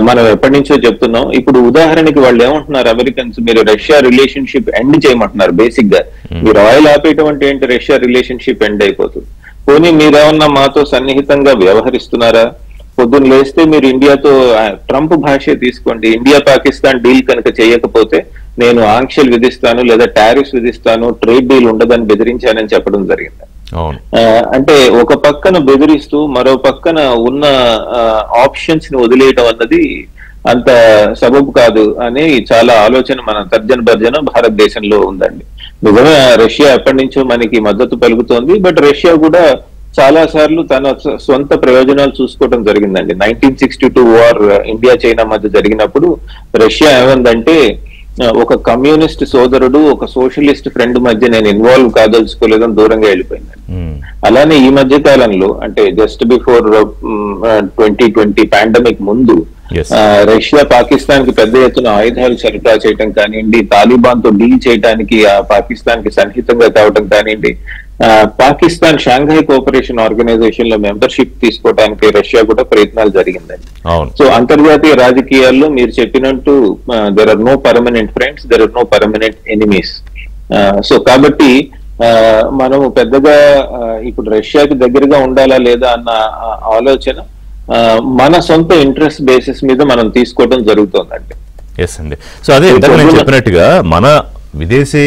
మనం ఎప్పటి నుంచో చెప్తున్నాం. ఇప్పుడు ఉదాహరణకి వాళ్ళు ఏమంటున్నారు అమెరికన్స్, మీరు రష్యా రిలేషన్షిప్ ఎండ్ చేయమంటున్నారు. బేసిక్ గా మీరు ఆయిల్ ఆపేయటం అంటే ఏంటి? రష్యా రిలేషన్షిప్ ఎండ్ అయిపోతుంది. పోనీ మీరేమన్నా మాతో సన్నిహితంగా వ్యవహరిస్తున్నారా? పొద్దున్న లేస్తే మీరు ఇండియాతో, ట్రంప్ భాషే తీసుకోండి, ఇండియా పాకిస్తాన్ డీల్ కనుక చేయకపోతే నేను ఆంక్షలు విధిస్తాను లేదా టారిఫ్స్ విధిస్తాను, ట్రేడ్ డీల్ ఉండదని బెదిరించానని చెప్పడం జరిగింది. అంటే ఒక పక్కన బెదిరిస్తూ మరో పక్కన ఉన్న ఆప్షన్స్ ని వదిలేయటం అన్నది అంత సబబు కాదు అని చాలా ఆలోచన మన తర్జన భర్జన భారతదేశంలో ఉందండి. నిజమే రష్యా ఎప్పటి నుంచో మనకి మద్దతు పలుకుతోంది. బట్ రష్యా కూడా చాలా సార్లు తన సొంత ప్రయోజనాలు చూసుకోవడం జరిగిందండి. 1962 వార్ ఇండియా చైనా మధ్య జరిగినప్పుడు రష్యా ఏమందంటే, ఒక కమ్యూనిస్ట్ సోదరుడు ఒక సోషలిస్ట్ ఫ్రెండ్ మధ్య నేను ఇన్వాల్వ్ కాదలుచుకోలేదని దూరంగా వెళ్ళిపోయిందండి. అలానే ఈ మధ్య కాలంలో అంటే జస్ట్ బిఫోర్ 2020 పాండమిక్ ముందు రష్యా పాకిస్తాన్ కి పెద్ద ఎత్తున ఆయుధాలు సరఫరా చేయటం కానివ్వండి, తాలిబాన్ తో డీల్ చేయడానికి పాకిస్తాన్ కి సన్నిహితంగా కావటం కానివ్వండి, పాకిస్తాన్ షాంఘై కోఆపరేషన్ ఆర్గనైజేషన్ లో మెంబర్షిప్ తీసుకోవడానికి రష్యా కూడా ప్రయత్నాలు జరిగిందండి. సో అంతర్జాతీయ రాజకీయాల్లో మీరు చెప్పినట్టు there are no permanent friends, there are no permanent enemies. So కాబట్టి మనము పెద్దగా ఇప్పుడు రష్యాకి దగ్గరగా ఉండాలా లేదా అన్న ఆలోచన మన సొంత ఇంట్రెస్ట్ బేసిస్ మీద మనం తీసుకోవడం జరుగుతుందండి. ఎస్ అండి. సో అదే ఇంతకు నేను చెప్పినట్టుగా మన విదేశీ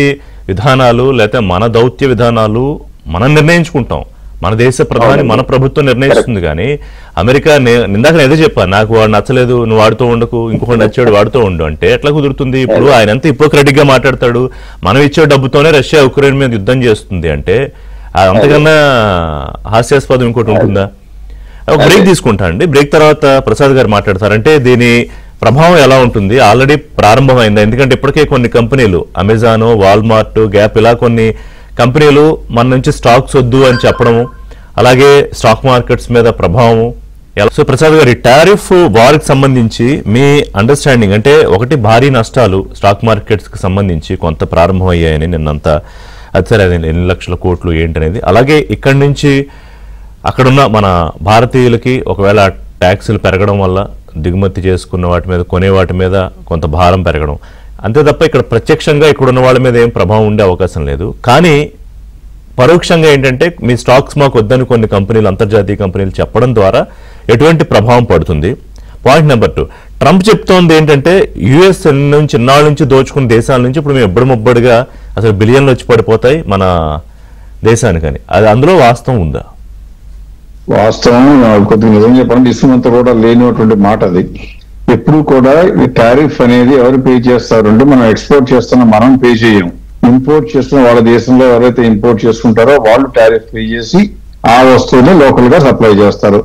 విధానాలు లేకపోతే మన దౌత్య విధానాలు మనం నిర్ణయించుకుంటాం. మన దేశ ప్రధాని మన ప్రభుత్వం నిర్ణయిస్తుంది. కానీ అమెరికా, ఇందాక నేను ఏదో చెప్పాను, నాకు వాడు నచ్చలేదు, నువ్వు వాడుతూ ఉండకు, ఇంకొకటి నచ్చాడు వాడుతూ ఉండు అంటే ఎట్లా కుదురుతుంది? ఇప్పుడు ఆయన ఎంత హిపోక్రటిక్ గా మాట్లాడతాడు. మనం ఇచ్చే డబ్బుతోనే రష్యా ఉక్రెయిన్ మీద యుద్ధం చేస్తుంది అంటే అంతకన్నా హాస్యాస్పదం ఇంకోటి ఉంటుందా? ఒక బ్రేక్ తీసుకుంటా అండి. బ్రేక్ తర్వాత ప్రసాద్ గారు మాట్లాడతారంటే దీని ప్రభావం ఎలా ఉంటుంది. ఆల్రెడీ ప్రారంభమైంది. ఎందుకంటే ఇప్పటికే కొన్ని కంపెనీలు, అమెజాన్, వాల్మార్ట్, గ్యాప్, ఇలా కొన్ని కంపెనీలు మన నుంచి స్టాక్స్ వద్దు అని చెప్పడము, అలాగే స్టాక్ మార్కెట్స్ మీద ప్రభావం. సో ప్రసాద్ గారు, టారిఫ్ వార్కి సంబంధించి మీ అండర్స్టాండింగ్ అంటే, ఒకటి భారీ నష్టాలు స్టాక్ మార్కెట్స్ కి సంబంధించి కొంత ప్రారంభమయ్యాయని నిన్నంతా, అది సరే అది ఎన్ని లక్షల కోట్లు ఏంటనేది, అలాగే ఇక్కడి నుంచి అక్కడున్న మన భారతీయులకి ఒకవేళ ట్యాక్సులు పెరగడం వల్ల దిగుమతి చేసుకున్న వాటి మీద, కొనే వాటి మీద కొంత భారం పెరగడం, అంతే తప్ప ఇక్కడ ప్రత్యక్షంగా ఇక్కడున్న వాళ్ళ మీద ఏం ప్రభావం ఉండే అవకాశం లేదు. కానీ పరోక్షంగా ఏంటంటే మీ స్టాక్స్ మాకు వద్దని కొన్ని కంపెనీలు, అంతర్జాతీయ కంపెనీలు చెప్పడం ద్వారా ఎటువంటి ప్రభావం పడుతుంది. పాయింట్ నెంబర్ 2, ట్రంప్ చెప్తోంది ఏంటంటే యుఎస్ నుంచి ఇన్నాళ్ళ నుంచి దోచుకున్న దేశాల నుంచి ఇప్పుడు మేము ఎబ్బడి ముబ్బడిగా అసలు బిలియన్లు వచ్చి పడిపోతాయి మన దేశానికని. అది అందులో వాస్తవం ఉందా? వాస్తవం కొద్దిగా నిజం చెప్పాలంటే ఇసుమంతా కూడా లేనిటువంటి మాట. అది ఎప్పుడు కూడా ఈ టారిఫ్ అనేది ఎవరు పే చేస్తారంటే, మనం ఎక్స్పోర్ట్ చేస్తున్న మనం పే చేయం. ఇంపోర్ట్ చేస్తున్న వాళ్ళ దేశంలో ఎవరైతే ఇంపోర్ట్ చేసుకుంటారో వాళ్ళు టారిఫ్ పే చేసి ఆ వస్తువుని లోకల్ గా సప్లై చేస్తారు.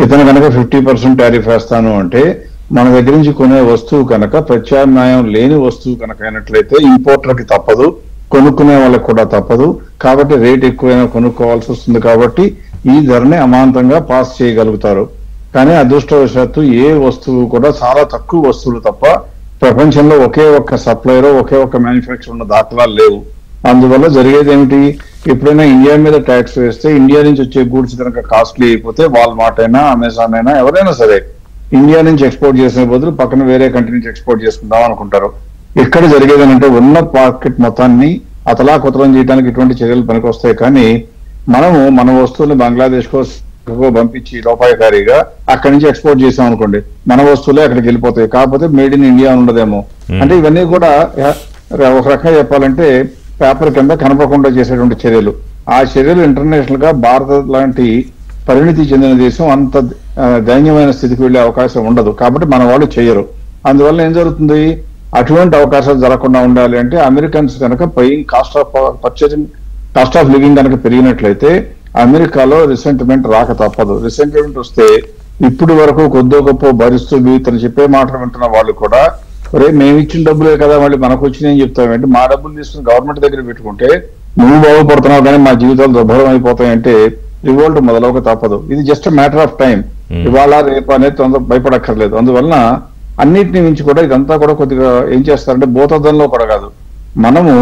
ఇతను కనుక 50% టారిఫ్ వేస్తాను అంటే మన దగ్గర నుంచి కొనే వస్తువు కనుక ప్రత్యామ్నాయం లేని వస్తువు కనుక అయినట్లయితే ఇంపోర్టర్కి తప్పదు, కొనుక్కునే వాళ్ళకి కూడా తప్పదు. కాబట్టి రేట్ ఎక్కువైనా కొనుక్కోవాల్సి వస్తుంది. కాబట్టి ఈ ధరని అమాంతంగా పాస్ చేయగలుగుతారు. కానీ అదృష్టవశాత్తు ఏ వస్తువు కూడా, చాలా తక్కువ వస్తువులు తప్ప ప్రపంచంలో ఒకే ఒక్క సప్లైరో ఒకే ఒక్క మ్యానుఫ్యాక్చర్ ఉన్న దాఖలాలు లేవు. అందువల్ల జరిగేది ఏమిటి, ఎప్పుడైనా ఇండియా మీద ట్యాక్స్ వేస్తే ఇండియా నుంచి వచ్చే గూడ్స్ కనుక కాస్ట్లీ అయిపోతే వాల్మార్ట్ అయినా, అమెజాన్ అయినా, ఎవరైనా సరే ఇండియా నుంచి ఎక్స్పోర్ట్ చేసే బదులు పక్కన వేరే కంట్రీ నుంచి ఎక్స్పోర్ట్ చేసుకుందాం అనుకుంటారు. ఇక్కడ జరిగేది ఏంటంటే ఉన్న మార్కెట్ మొత్తాన్ని అతలాకుతలం చేయడానికి ఇటువంటి చర్యలు పనికొస్తాయి. కానీ మనము మన వస్తువులు బంగ్లాదేశ్ కో పంపించి లోపాయకారిగా అక్కడి నుంచి ఎక్స్పోర్ట్ చేసాం అనుకోండి, మన వస్తువులే అక్కడికి వెళ్ళిపోతాయి. కాకపోతే మేడ్ ఇన్ ఇండియా ఉండదేమో. అంటే ఇవన్నీ కూడా ఒక రకంగా చెప్పాలంటే పేపర్ కింద కనపడకుండా చేసేటువంటి చర్యలు. ఆ చర్యలు ఇంటర్నేషనల్ గా భారత లాంటి పరిణితి చెందిన దేశం అంత దైన్యమైన స్థితికి వెళ్లే అవకాశం ఉండదు. కాబట్టి మన వాళ్ళు చేయరు. అందువల్ల ఏం జరుగుతుంది, అటువంటి అవకాశాలు జరగకుండా ఉండాలి అంటే అమెరికన్స్ కనుక paying cost of purchasing, cost of living కనుక పెరిగినట్లయితే అమెరికాలో రిసెంట్మెంట్ రాక తప్పదు. రిసెంట్మెంట్ వస్తే ఇప్పుడు వరకు కొద్దో గొప్ప భరిస్తూ తను చెప్పే మాటలు వింటున్న వాళ్ళు కూడా, ఒరే మేము ఇచ్చిన డబ్బులే కదా మళ్ళీ మనకు వచ్చినాయని చెప్తామంటే, మా డబ్బులు తీసుకుని గవర్నమెంట్ దగ్గర పెట్టుకుంటే నువ్వు బాగుపడుతున్నావు కానీ మా జీవితాలు దుర్భరం అయిపోతాయంటే రివోల్ట్ మొదలవక తప్పదు. ఇది జస్ట్ మ్యాటర్ ఆఫ్ టైం. ఇవాళ రేపు అనేది తొందర భయపడక్కర్లేదు. అందువలన అన్నిటిని మించి కూడా ఇదంతా కూడా కొద్దిగా ఏం చేస్తారంటే భూతద్దంలో కూడా కాదు, మనము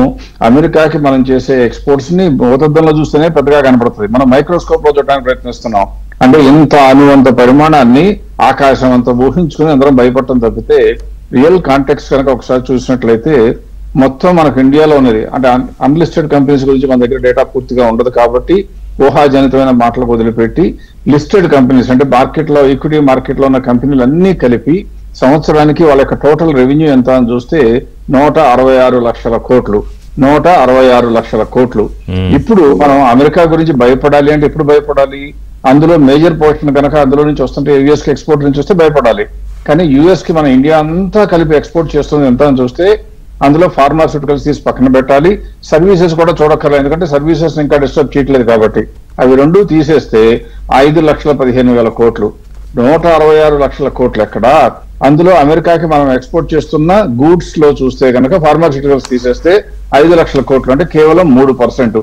అమెరికాకి మనం చేసే ఎక్స్పోర్ట్స్ ని భూతద్దంలో చూస్తేనే పెద్దగా కనపడుతుంది. మనం మైక్రోస్కోప్ లో చూడడానికి ప్రయత్నిస్తున్నాం. అంటే ఇంత అనువంత పరిమాణాన్ని ఆకాశం అంతా ఊహించుకుని అందరం భయపడటం తప్పితే రియల్ కాంటెక్స్ట్ కనుక ఒకసారి చూసినట్లయితే మొత్తం మనకు ఇండియాలో ఉన్నది అంటే అన్లిస్టెడ్ కంపెనీస్ గురించి మన దగ్గర డేటా పూర్తిగా ఉండదు కాబట్టి ఊహాజనితమైన మాటలకు వదిలిపెట్టి లిస్టెడ్ కంపెనీస్ అంటే మార్కెట్లో ఈక్విటీ మార్కెట్లో ఉన్న కంపెనీలు అన్ని కలిపి సంవత్సరానికి వాళ్ళ యొక్క టోటల్ రెవెన్యూ ఎంత అని చూస్తే 166 లక్షల కోట్లు 166 లక్షల కోట్లు. ఇప్పుడు మనం అమెరికా గురించి భయపడాలి అంటే ఎప్పుడు భయపడాలి? అందులో మేజర్ పోర్షన్ కనుక అందులో నుంచి వస్తుంటే యుఎస్ కి ఎక్స్పోర్ట్ నుంచి వస్తే భయపడాలి. కానీ యుఎస్ కి మన ఇండియా అంతా కలిపి ఎక్స్పోర్ట్ చేస్తుంది ఎంత అని చూస్తే అందులో ఫార్మాస్యూటికల్స్ తీసి పక్కన పెట్టాలి, సర్వీసెస్ కూడా చూడక్కర్లేదు ఎందుకంటే సర్వీసెస్ ఇంకా డిస్టర్బ్ చేయట్లేదు కాబట్టి. అవి రెండు తీసేస్తే 5,15,000 కోట్లు, 166 లక్షల కోట్లు ఎక్కడ? అందులో అమెరికాకి మనం ఎక్స్పోర్ట్ చేస్తున్న గూడ్స్ లో చూస్తే కనుక ఫార్మాస్యూటికల్స్ తీసేస్తే 5 లక్షల కోట్లు అంటే కేవలం 3%.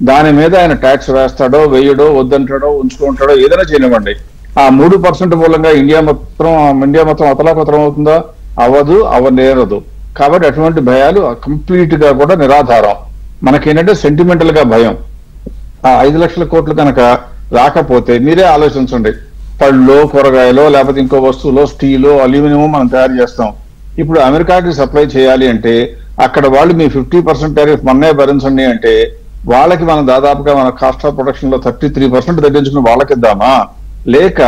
దాని మీద ఆయన ట్యాక్స్ వేస్తాడో వేయడో వద్దంటాడో ఉంచుకుంటాడో ఏదైనా చేయనివ్వండి, ఆ 3% మూలంగా ఇండియా మొత్తం అతలాకుతలం అవుతుందా? అవ్వదు, అవనేరదు. కాబట్టి అటువంటి భయాలు కంప్లీట్ గా కూడా నిరాధారం. మనకేంటంటే సెంటిమెంటల్ గా భయం. ఆ 5 లక్షల కోట్లు కనుక రాకపోతే మీరే ఆలోచించండి, పళ్ళు కూరగాయలు లేకపోతే ఇంకో వస్తువులో స్టీలు అల్యూమినియం మనం తయారు చేస్తాం. ఇప్పుడు అమెరికాకి సప్లై చేయాలి అంటే అక్కడ వాళ్ళు మీ 50% టారిఫ్ మన్నే భరించండి అంటే వాళ్ళకి మనం దాదాపుగా మన కాస్ట్ ఆఫ్ ప్రొడక్షన్ లో 33% తగ్గించుకుని వాళ్ళకి ఇద్దామా? లేక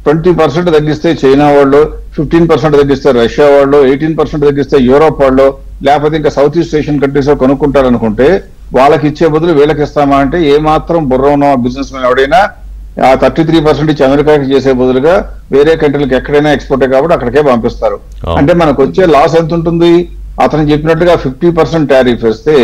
20% తగ్గిస్తే చైనా వాళ్ళు, 15% తగ్గిస్తే రష్యా వాళ్ళు, 18% తగ్గిస్తే యూరోప్ వాళ్ళు, లేకపోతే ఇంకా సౌత్ ఈస్ట్ ఏషియన్ కంట్రీస్ కొనుక్కుంటారు అనుకుంటే వాళ్ళకి ఇచ్చే బదులు వీళ్ళకి ఇస్తామా అంటే ఏ మాత్రం బుర్ర ఉన్న బిజినెస్ మ్యాన్ ఎవడైనా ఆ 33% ఇచ్చి అమెరికాకి చేసే బదులుగా వేరే కంట్రీలకు ఎక్కడైనా ఎక్స్పోర్టే కాబట్టి అక్కడికే పంపిస్తారు. అంటే మనకు వచ్చే లాస్ ఎంత ఉంటుంది? అతను చెప్పినట్టుగా 50% టారిఫ్ ఇస్తే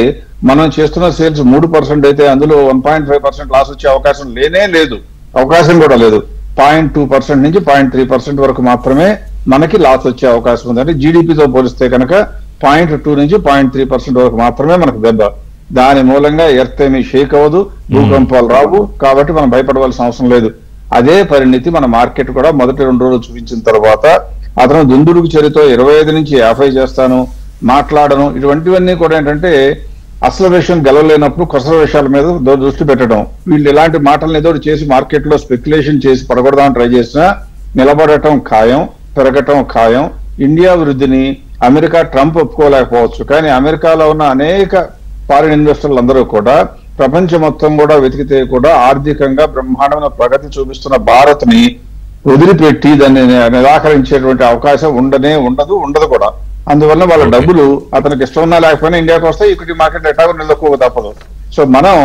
మనం చేస్తున్న సేల్స్ 3% అయితే అందులో 1.5% లాస్ వచ్చే అవకాశం లేనే లేదు, అవకాశం కూడా లేదు. 0.2% నుంచి 0.3% వరకు మాత్రమే మనకి లాస్ వచ్చే అవకాశం ఉంది. అంటే జీడిపితో పోలిస్తే కనుక 0.2 నుంచి 0.3% వరకు మాత్రమే మనకు దెబ్బ. దాని మూలంగా ఎర్త్ ఏమీ షేక్ అవ్వదు, భూకంపాలు రావు, కాబట్టి మనం భయపడవలసిన అవసరం లేదు. అదే పరిణితి మన మార్కెట్ కూడా మొదటి 2 రోజులు చూపించిన తర్వాత అతను దుందుడుకు చర్యతో 25 నుంచి 50 చేస్తాను, మాట్లాడను, ఇటువంటివన్నీ కూడా ఏంటంటే అసలు విషయం గెలవలేనప్పుడు కొసల విషయాల మీద దృష్టి పెట్టడం. వీళ్ళు ఇలాంటి మాటలను ఏదో చేసి మార్కెట్ లో స్పెక్యులేషన్ చేసి పడగొడదామని ట్రై చేసినా నిలబడటం ఖాయం, పెరగటం ఖాయం. ఇండియా వృద్ధిని అమెరికా ట్రంప్ ఒప్పుకోలేకపోవచ్చు, కానీ అమెరికాలో ఉన్న అనేక ఫారిన్ ఇన్వెస్టర్లు అందరూ కూడా ప్రపంచం మొత్తం కూడా వెతికితే కూడా ఆర్థికంగా బ్రహ్మాండమైన ప్రగతి చూపిస్తున్న భారత్ ని వదిలిపెట్టి దాన్ని నిరాకరించేటువంటి అవకాశం ఉండదు కూడా. అందువల్ల వాళ్ళ డబ్బులు అతనికి ఇష్టం ఉన్నా లేకపోయినా ఇండియాకి వస్తాయి, ఈక్విటీ మార్కెట్ ఎటాగో నిలదొక్కువ తప్పదు. సో మనం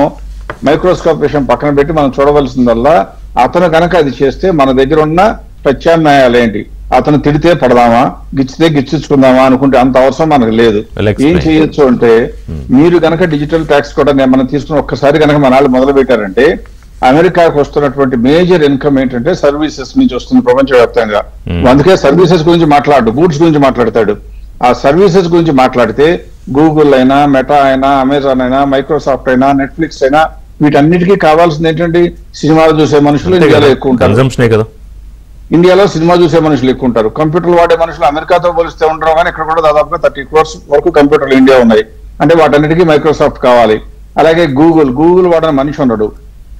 మైక్రోస్కోప్ విషయం పక్కన పెట్టి మనం చూడవలసిందల్లా అతను కనుక అది చేస్తే మన దగ్గర ఉన్న ప్రత్యామ్నాయాలు ఏంటి? అతను తిడితే పడదామా, గిచ్చితే గిచ్చుకుందామా అనుకుంటే అంత అవసరం మనకు లేదు. ఏం చేయొచ్చు అంటే మీరు కనుక డిజిటల్ ట్యాక్స్ కూడా మనం తీసుకుని ఒక్కసారి కనుక మన వాళ్ళు మొదలు పెట్టారంటే అమెరికాకు వస్తున్నటువంటి మేజర్ ఇన్కమ్ ఏంటంటే సర్వీసెస్ నుంచి వస్తుంది ప్రపంచవ్యాప్తంగా. అందుకే సర్వీసెస్ గురించి మాట్లాడు, గూడ్స్ గురించి మాట్లాడతాడు. ఆ సర్వీసెస్ గురించి మాట్లాడితే గూగుల్ అయినా, మెటా అయినా, అమెజాన్ అయినా, మైక్రోసాఫ్ట్ అయినా, నెట్ఫ్లిక్స్ అయినా వీటన్నిటికీ కావాల్సింది ఏంటంటే సినిమాలు చూసే మనుషులు ఇండియాలో ఎక్కువ ఉంటారు. ఇండియాలో సినిమా చూసే మనుషులు ఎక్కువ ఉంటారు. కంప్యూటర్లు వాడే మనుషులు అమెరికాతో పోలిస్తే ఉండరు, కానీ ఇక్కడ కూడా దాదాపుగా 30 crores వరకు కంప్యూటర్లు ఇండియా ఉన్నాయి. అంటే వాటన్నిటికీ మైక్రోసాఫ్ట్ కావాలి. అలాగే గూగుల్ వాడని మనిషి ఉండడు.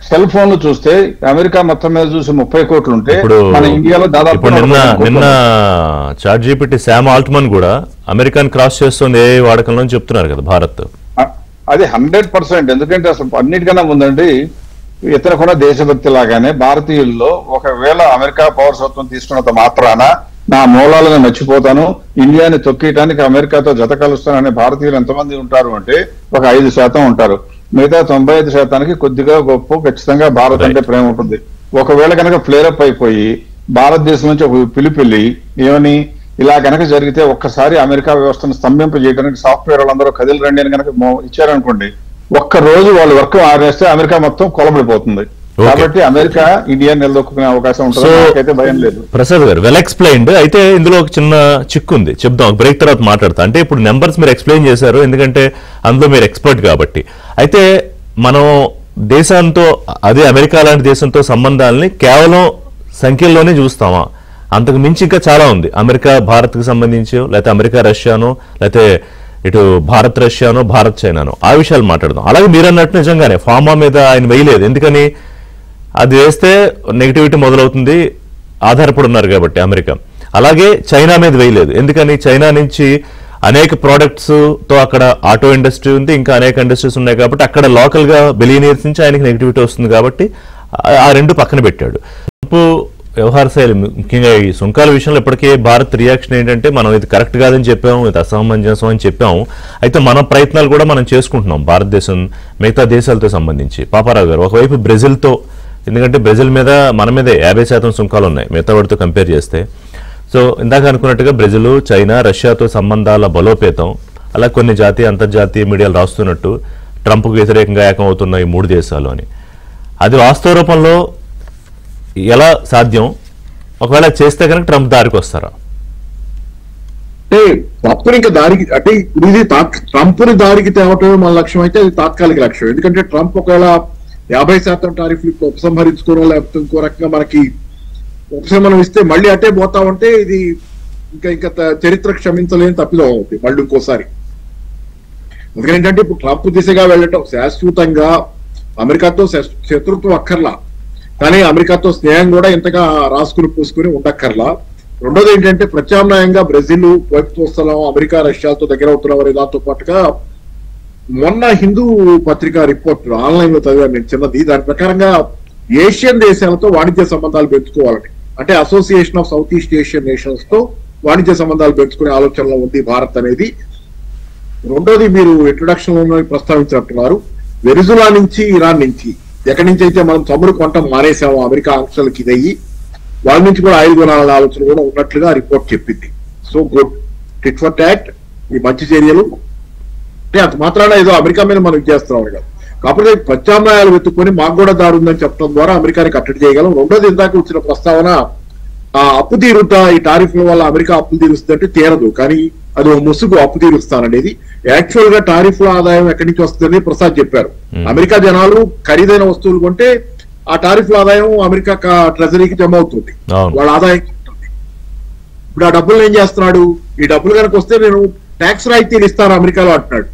సెల్ ఫోన్లు చూస్తే అమెరికా మొత్తం మీద చూసి 30 కోట్లు ఉంటే మన ఇండియాలో దాదాపు నిన్న చాట్‌జీపీటీ శామ్ ఆల్ట్మన్ కూడా అమెరికాని క్రాస్ చేస్తుంది ఏ వాడకంలో చెప్తున్నారు కదా భారత్. అది 100%. ఎందుకంటే అసలు అన్నిటికన్నా ముందండి ఇతర కూడా దేశభక్తి లాగానే భారతీయుల్లో ఒకవేళ అమెరికా పౌరసత్వం తీసుకున్నంత మాత్రాన నా మూలాలను మర్చిపోతాను, ఇండియాని తొక్కేయడానికి అమెరికాతో జత కలుస్తాననే భారతీయులు ఎంతమంది ఉంటారు అంటే ఒక 5% ఉంటారు. మిగతా 95% కొద్దిగా గొప్ప ఖచ్చితంగా భారత్ అంటే ప్రేమ ఉంటుంది. ఒకవేళ కనుక ఫ్లేరప్ అయిపోయి భారతదేశం నుంచి ఒక పిలుపెళ్ళి ఏమని ఇలా కనుక జరిగితే ఒక్కసారి అమెరికా వ్యవస్థను స్తంభింపజేయడానికి సాఫ్ట్వేర్ వాళ్ళందరూ కదిలి రండి అని కనుక ఇచ్చారనుకోండి, ఒక్క రోజు వాళ్ళు వర్క్ ఆరేస్తే అమెరికా మొత్తం కొలబడిపోతుంది. కాబట్టి అమెరికా ఇండియా నిలదొక్కునే అవకాశం ఉంటుంది, నాకైతే భయం లేదు. ప్రసాద్ గారు వెల్ ఎక్స్ప్లెయిన్డ్. అయితే ఇందులో ఒక చిన్న చిక్కు ఉంది, చెప్దాం బ్రేక్ తర్వాత మాట్లాడతా. అంటే ఇప్పుడు నెంబర్స్ మీరు ఎక్స్ప్లెయిన్ చేశారు, ఎందుకంటే అందులో మీరు ఎక్స్పర్ట్ కాబట్టి. అయితే మనం దేశంతో, అదే అమెరికా లాంటి దేశంతో సంబంధాలని కేవలం సంఖ్యల్లోనే చూస్తామా? అంతకు మించి ఇంకా చాలా ఉంది. అమెరికా భారత్కి సంబంధించి, లేకపోతే అమెరికా రష్యాను, లేకపోతే ఇటు భారత్ రష్యాను, భారత్ చైనాను, ఆ విషయాలు మాట్లాడదాం. అలాగే మీరు అన్నట్టు నిజంగానే ఫార్మా మీద ఆయన వేయలేదు, ఎందుకని అది వేస్తే నెగిటివిటీ మొదలవుతుంది, ఆధారపడి ఉన్నారు కాబట్టి అమెరికా. అలాగే చైనా మీద వేయలేదు. ఎందుకని? చైనా నుంచి అనేక ప్రోడక్ట్స్ తో అక్కడ ఆటో ఇండస్ట్రీ ఉంది, ఇంకా అనేక ఇండస్ట్రీస్ ఉన్నాయి కాబట్టి అక్కడ లోకల్ గా బిలియనియర్స్ నుంచి ఆయనకి నెగిటివిటీ వస్తుంది కాబట్టి ఆ రెండు పక్కన పెట్టాడు. ట్రంప్ వ్యవహార శైలి ముఖ్యంగా ఈ సుంకాల విషయంలో ఇప్పటికే భారత్ రియాక్షన్ ఏంటంటే మనం ఇది కరెక్ట్ కాదని చెప్పాము, ఇది అసమంజసం అని చెప్పాము. అయితే మన ప్రయత్నాలు కూడా మనం చేసుకుంటున్నాం భారతదేశం మిగతా దేశాలతో సంబంధించి. పాపారావు గారు, ఒకవైపు బ్రెజిల్తో, ఎందుకంటే బ్రెజిల్ మీద మన మీదే 50% సుంకాలు ఉన్నాయి మిగతా వాటితో కంపేర్ చేస్తే. సో ఇందాక అనుకున్నట్టుగా బ్రెజిల్, చైనా, రష్యాతో సంబంధాల బలోపేతం, అలా కొన్ని జాతీయ అంతర్జాతీయ మీడియాలు రాస్తున్నట్టు ట్రంప్కు వ్యతిరేకంగా ఏకం అవుతున్న ఈ 3 దేశాలు అని. అది వాస్తవ రూపంలో ఎలా సాధ్యం? ఒకవేళ చేస్తే కనుక ట్రంప్ దారికి వస్తారా? అంటే ట్రంప్ని ఇంకా దారికి, అంటే ఇది ట్రంప్ని దారికి తేవటమే మన లక్ష్యం అయితే అది తాత్కాలిక లక్ష్యం. ఎందుకంటే ట్రంప్ ఒకవేళ 50% టారిఫ్లు ఉపసంహరించుకోవడం లేకపోతే ఇంకో రకంగా మనకి ఉపశమనం ఇస్తే మళ్ళీ అటే పోతామంటే ఇది ఇంకా చరిత్ర క్షమించలేని తప్పిదం అవుతుంది మళ్ళీ ఇంకోసారి. అందుకని ఏంటంటే ఇప్పుడు ట్రంప్ దిశగా వెళ్ళటం శాశ్వతంగా అమెరికాతో శత్రుత్వం అక్కర్లా, కానీ అమెరికాతో స్నేహం కూడా ఇంతగా రాసుకుని పూసుకుని ఉండక్కర్లా. రెండోది ఏంటంటే ప్రత్యామ్నాయంగా బ్రెజిల్ వైపు చూస్తున్నాం, అమెరికా రష్యాతో దగ్గర అవుతున్నాం అనే దాంతో పాటుగా మొన్న హిందూ పత్రిక రిపోర్ట్ ఆన్లైన్ లో చదివాను నేను చిన్నది. దాని ప్రకారంగా ఏషియన్ దేశాలతో వాణిజ్య సంబంధాలు పెంచుకోవాలని, అంటే association of south east Asian nations తో వాణిజ్య సంబంధాలు పెంచుకునే ఆలోచనలో ఉంది భారత్ అనేది. రెండోది మీరు ఇంట్రొడక్షన్ లో ప్రస్తావించినట్టున్నారు, వెనిజులా నుంచి ఇరాన్ నుంచి ఎక్కడి నుంచి అయితే మనం చమురు కొనటం మానేసాము అమెరికా ఆంక్షలకి ఇదయ్యి, వాళ్ళ నుంచి కూడా ఆయిల్ కొనాలనే ఆలోచన కూడా ఉన్నట్లుగా రిపోర్ట్ చెప్పింది. So good, tit for tat, ఈ మంచి చర్యలు. అంటే అంత మాత్రాన ఏదో అమెరికా మీద మనం చేస్తున్నాం కదా, కాకపోతే ప్రత్యామ్నాయాలు వెతుక్కొని మాకు కూడా దారి ఉందని చెప్పడం ద్వారా అమెరికాని కట్టడి చేయగలం. రెండోది ఇందాక వచ్చిన ప్రస్తావన, ఆ అప్పు తీరుతా ఈ టారిఫ్ల వల్ల అమెరికా అప్పులు తీరుస్తుందంటే తీరదు, కానీ అది ఒక ముసుగు అప్పు తీరుస్తాననేది. యాక్చువల్ గా టారిఫ్ల ఆదాయం ఎక్కడి నుంచి వస్తుందని ప్రసాద్ చెప్పారు. అమెరికా జనాలు ఖరీదైన వస్తువులు కొంటే ఆ టారిఫ్ల ఆదాయం అమెరికా ట్రెజరీకి జమ అవుతుంది, వాళ్ళ ఆదాయం ఉంటుంది. ఇప్పుడు ఆ డబ్బులు ఏం చేస్తున్నాడు, ఈ డబ్బులు కనుక వస్తే నేను ట్యాక్స్ రాయితీలు ఇస్తాను అమెరికాలో అంటున్నాడు.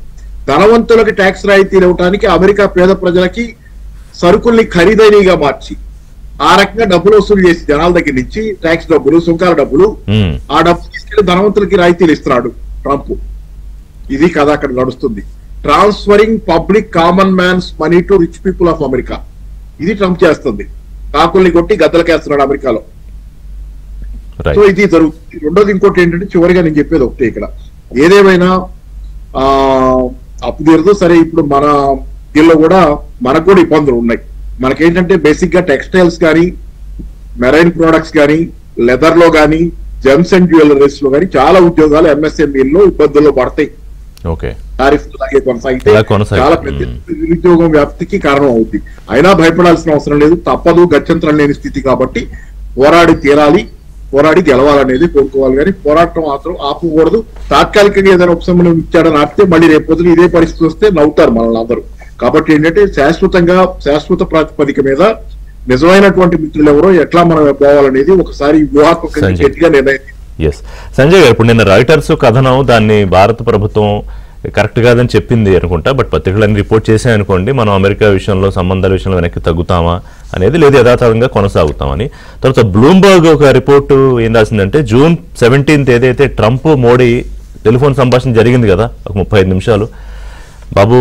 ధనవంతులకి ట్యాక్స్ రాయితీలు ఇవ్వడానికి అమెరికా పేద ప్రజలకి సరుకుల్ని ఖరీదైనగా మార్చి ఆ రకంగా డబ్బులు వసూలు చేసి జనాల దగ్గర నుంచి ట్యాక్స్ డబ్బులు, సుంకాల డబ్బులు, ఆ డబ్బులు తీసుకెళ్లి ధనవంతులకి రాయితీలు ఇస్తున్నాడు ట్రంప్. ఇది కదా అక్కడ నడుస్తుంది, transferring public common man's money to rich people of America. ఇది ట్రంప్ చేస్తుంది, కాకుల్ని కొట్టి గద్దలకేస్తున్నాడు అమెరికాలో. సో ఇది జరుగుతుంది. రెండోది ఇంకోటి ఏంటంటే చివరిగా నేను చెప్పేది ఒకటే, ఇక్కడ ఏదేమైనా అప్పు తీరదు సరే. ఇప్పుడు మన దీనిలో కూడా మనకు కూడా ఇబ్బందులు ఉన్నాయి. మనకేంటంటే బేసిక్ గా టెక్స్టైల్స్ కానీ, మెరైన్ ప్రొడక్ట్స్ కానీ, లెదర్ లో కానీ, జెమ్స్ అండ్ జ్యువెలరీస్ లో కానీ చాలా ఉద్యోగాలు ఎంఎస్ఎంఈలో ఇబ్బందుల్లో పడతాయి. టారిఫ్ లాగే కొనసాగితే చాలా పెద్ద నిరుద్యోగం వ్యాప్తికి కారణం అవుతుంది. అయినా భయపడాల్సిన అవసరం లేదు, తప్పదు, గత్యంతరం లేని స్థితి కాబట్టి పోరాడి తీరాలి, పోరాడి గెలవాలనేది కోరుకోవాలి. కానీ పోరాటం మాత్రం ఆపకూడదు. తాత్కాలికంగా ఏదైనా ఉపశమనం ఇచ్చాడని ఆపితే మళ్ళీ రేపొద్దున ఇదే పరిస్థితి వస్తే నవ్వుతారు మనల్ని అందరూ. కాబట్టి ఏంటంటే శాశ్వత ప్రాతిపదిక మీద నిజమైనటువంటి మిత్రులు ఎవరో ఎట్లా మనం పోవాలనేది ఒకసారి వ్యూహాత్మకంగా గట్టిగా నిర్ణయం. సంజయ్ గారు, ఇప్పుడు నిన్న రాయిటర్స్ కథనం దాన్ని భారత ప్రభుత్వం కరెక్ట్ కాదని చెప్పింది అనుకుంటా, బట్ పత్రికలన్నీ రిపోర్ట్ చేశాయనుకోండి మనం అమెరికా విషయంలో సంబంధాల విషయంలో వెనక్కి తగ్గుతామా అనేది, లేదు యథాతథంగా కొనసాగుతామని. తర్వాత బ్లూంబర్గ్ ఒక రిపోర్టు ఏం రాసిందంటే June 17 ఏదైతే ట్రంప్ మోడీ టెలిఫోన్ సంభాషణ జరిగింది కదా ఒక 35 నిమిషాలు, బాబు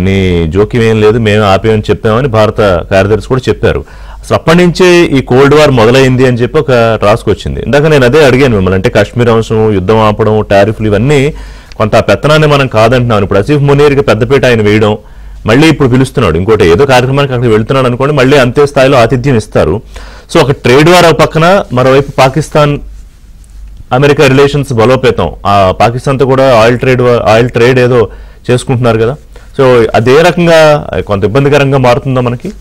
నీ జోక్యం ఏం లేదు, మేము ఆపేమని చెప్పామని భారత కార్యదర్శి కూడా చెప్పారు. అసలు అప్పటి నుంచే ఈ కోల్డ్ వార్ మొదలైంది అని చెప్పి ఒక రాసుకొచ్చింది. ఇందాక నేను అదే అడిగాను మిమ్మల్ని, అంటే కాశ్మీర్ అంశం, యుద్ధం ఆపడం, టారిఫ్లు, ఇవన్నీ కొంత పెత్తనాన్ని మనం కాదంటున్నాం. ఇప్పుడు ఆసిఫ్ మునీర్కి పెద్దపీట ఆయన వేయడం, మళ్ళీ ఇప్పుడు పిలుస్తున్నాడు ఇంకోటి ఏదో కార్యక్రమానికి అక్కడికి వెళ్తున్నాడు అనుకోండి, మళ్ళీ అంతే స్థాయిలో ఆతిథ్యం ఇస్తారు. సో ఒక ట్రేడ్ వార్ ఒక పక్కన, మరోవైపు పాకిస్తాన్ అమెరికా రిలేషన్స్ బలోపేతం, ఆ పాకిస్తాన్తో కూడా ఆయిల్ ట్రేడ్ ఏదో చేసుకుంటున్నారు కదా. సో అదే రకంగా కొంత ఇబ్బందికరంగా మారుతుందా మనకి?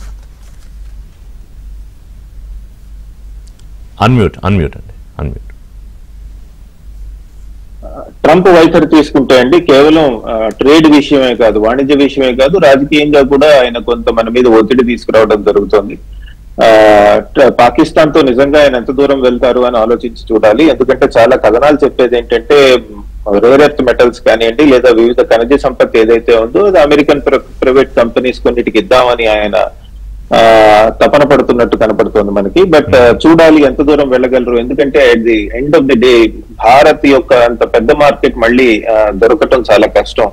అన్మ్యూట్ అండి, అన్మ్యూట్. ట్రంప్ వైఖరి తీసుకుంటే అండి కేవలం ట్రేడ్ విషయమే కాదు, వాణిజ్య విషయమే కాదు, రాజకీయంగా కూడా ఆయన కొంత మన మీద ఒత్తిడి తీసుకురావడం జరుగుతుంది. పాకిస్తాన్ తో నిజంగా ఆయన ఎంత దూరం వెళ్తారు అని ఆలోచించి చూడాలి. ఎందుకంటే చాలా కథనాలు చెప్పేది ఏంటంటే రేర్ ఎర్త్ మెటల్స్ కానివ్వండి, లేదా వివిధ ఖనిజ సంపత్తి ఏదైతే ఉందో అది అమెరికన్ ప్రైవేట్ కంపెనీస్ కొన్నిటికి ఇద్దామని ఆయన తపన పడుతున్నట్టు కనపడుతోంది మనకి. బట్ చూడాలి ఎంత దూరం వెళ్ళగలరు, ఎందుకంటే at the end of the day Bharat యొక్క అంత పెద్ద మార్కెట్ మళ్ళీ దొరకటం చాలా కష్టం.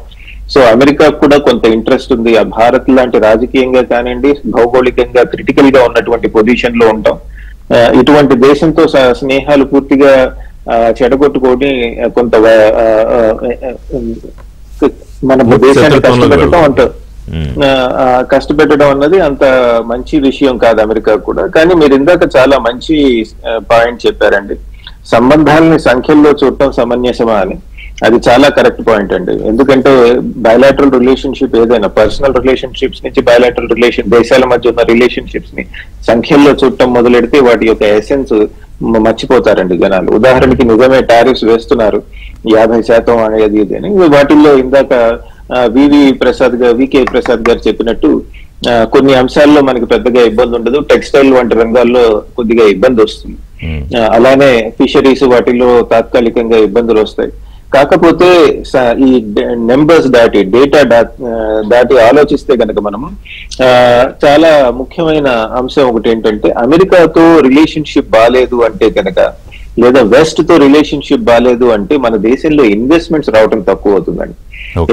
సో అమెరికా కూడా కొంత ఇంట్రెస్ట్ ఉంది. ఆ భారత్ లాంటి రాజకీయంగా కానివ్వండి, భౌగోళికంగా క్రిటికల్ గా ఉన్నటువంటి పొజిషన్ లో ఉంటాం. ఇటువంటి దేశంతో స్నేహాలు పూర్తిగా చెడగొట్టుకొని కొంత మన దేశాన్ని కష్టపెట్టడం అన్నది అంత మంచి విషయం కాదు అమెరికా కూడా. కానీ మీరు ఇందాక చాలా మంచి పాయింట్ చెప్పారండి, సంబంధాలని సంఖ్యల్లో చూడటం సమంజసమా అని. అది చాలా కరెక్ట్ పాయింట్ అండి. ఎందుకంటే బయలాటరల్ రిలేషన్షిప్ ఏదైనా పర్సనల్ రిలేషన్షిప్స్ నుంచి బయలాటరల్ దేశాల మధ్య ఉన్న రిలేషన్షిప్స్ ని సంఖ్యల్లో చూడటం మొదలెడితే వాటి యొక్క ఎసెన్స్ మర్చిపోతారండి జనాలు. ఉదాహరణకి నిజమే టారిఫ్స్ వేస్తున్నారు 50% అనేది ఇది అని. వాటిల్లో ఇందాక వికే ప్రసాద్ గారు చెప్పినట్టు కొన్ని అంశాల్లో మనకి పెద్దగా ఇబ్బంది ఉండదు, టెక్స్టైల్ వంటి రంగాల్లో కొద్దిగా ఇబ్బంది వస్తుంది. అలానే ఫిషరీస్ వాటిల్లో తాత్కాలికంగా ఇబ్బందులు వస్తాయి. కాకపోతే ఈ నెంబర్స్ దాటి డేటా దాటి ఆలోచిస్తే కనుక మనము చాలా ముఖ్యమైన అంశం ఒకటి ఏంటంటే, అమెరికాతో రిలేషన్షిప్ బాలేదు అంటే కనుక, లేదా వెస్ట్ తో రిలేషన్షిప్ బాలేదు అంటే మన దేశంలో ఇన్వెస్ట్మెంట్స్ రావడం తక్కువ అవుతుందండి.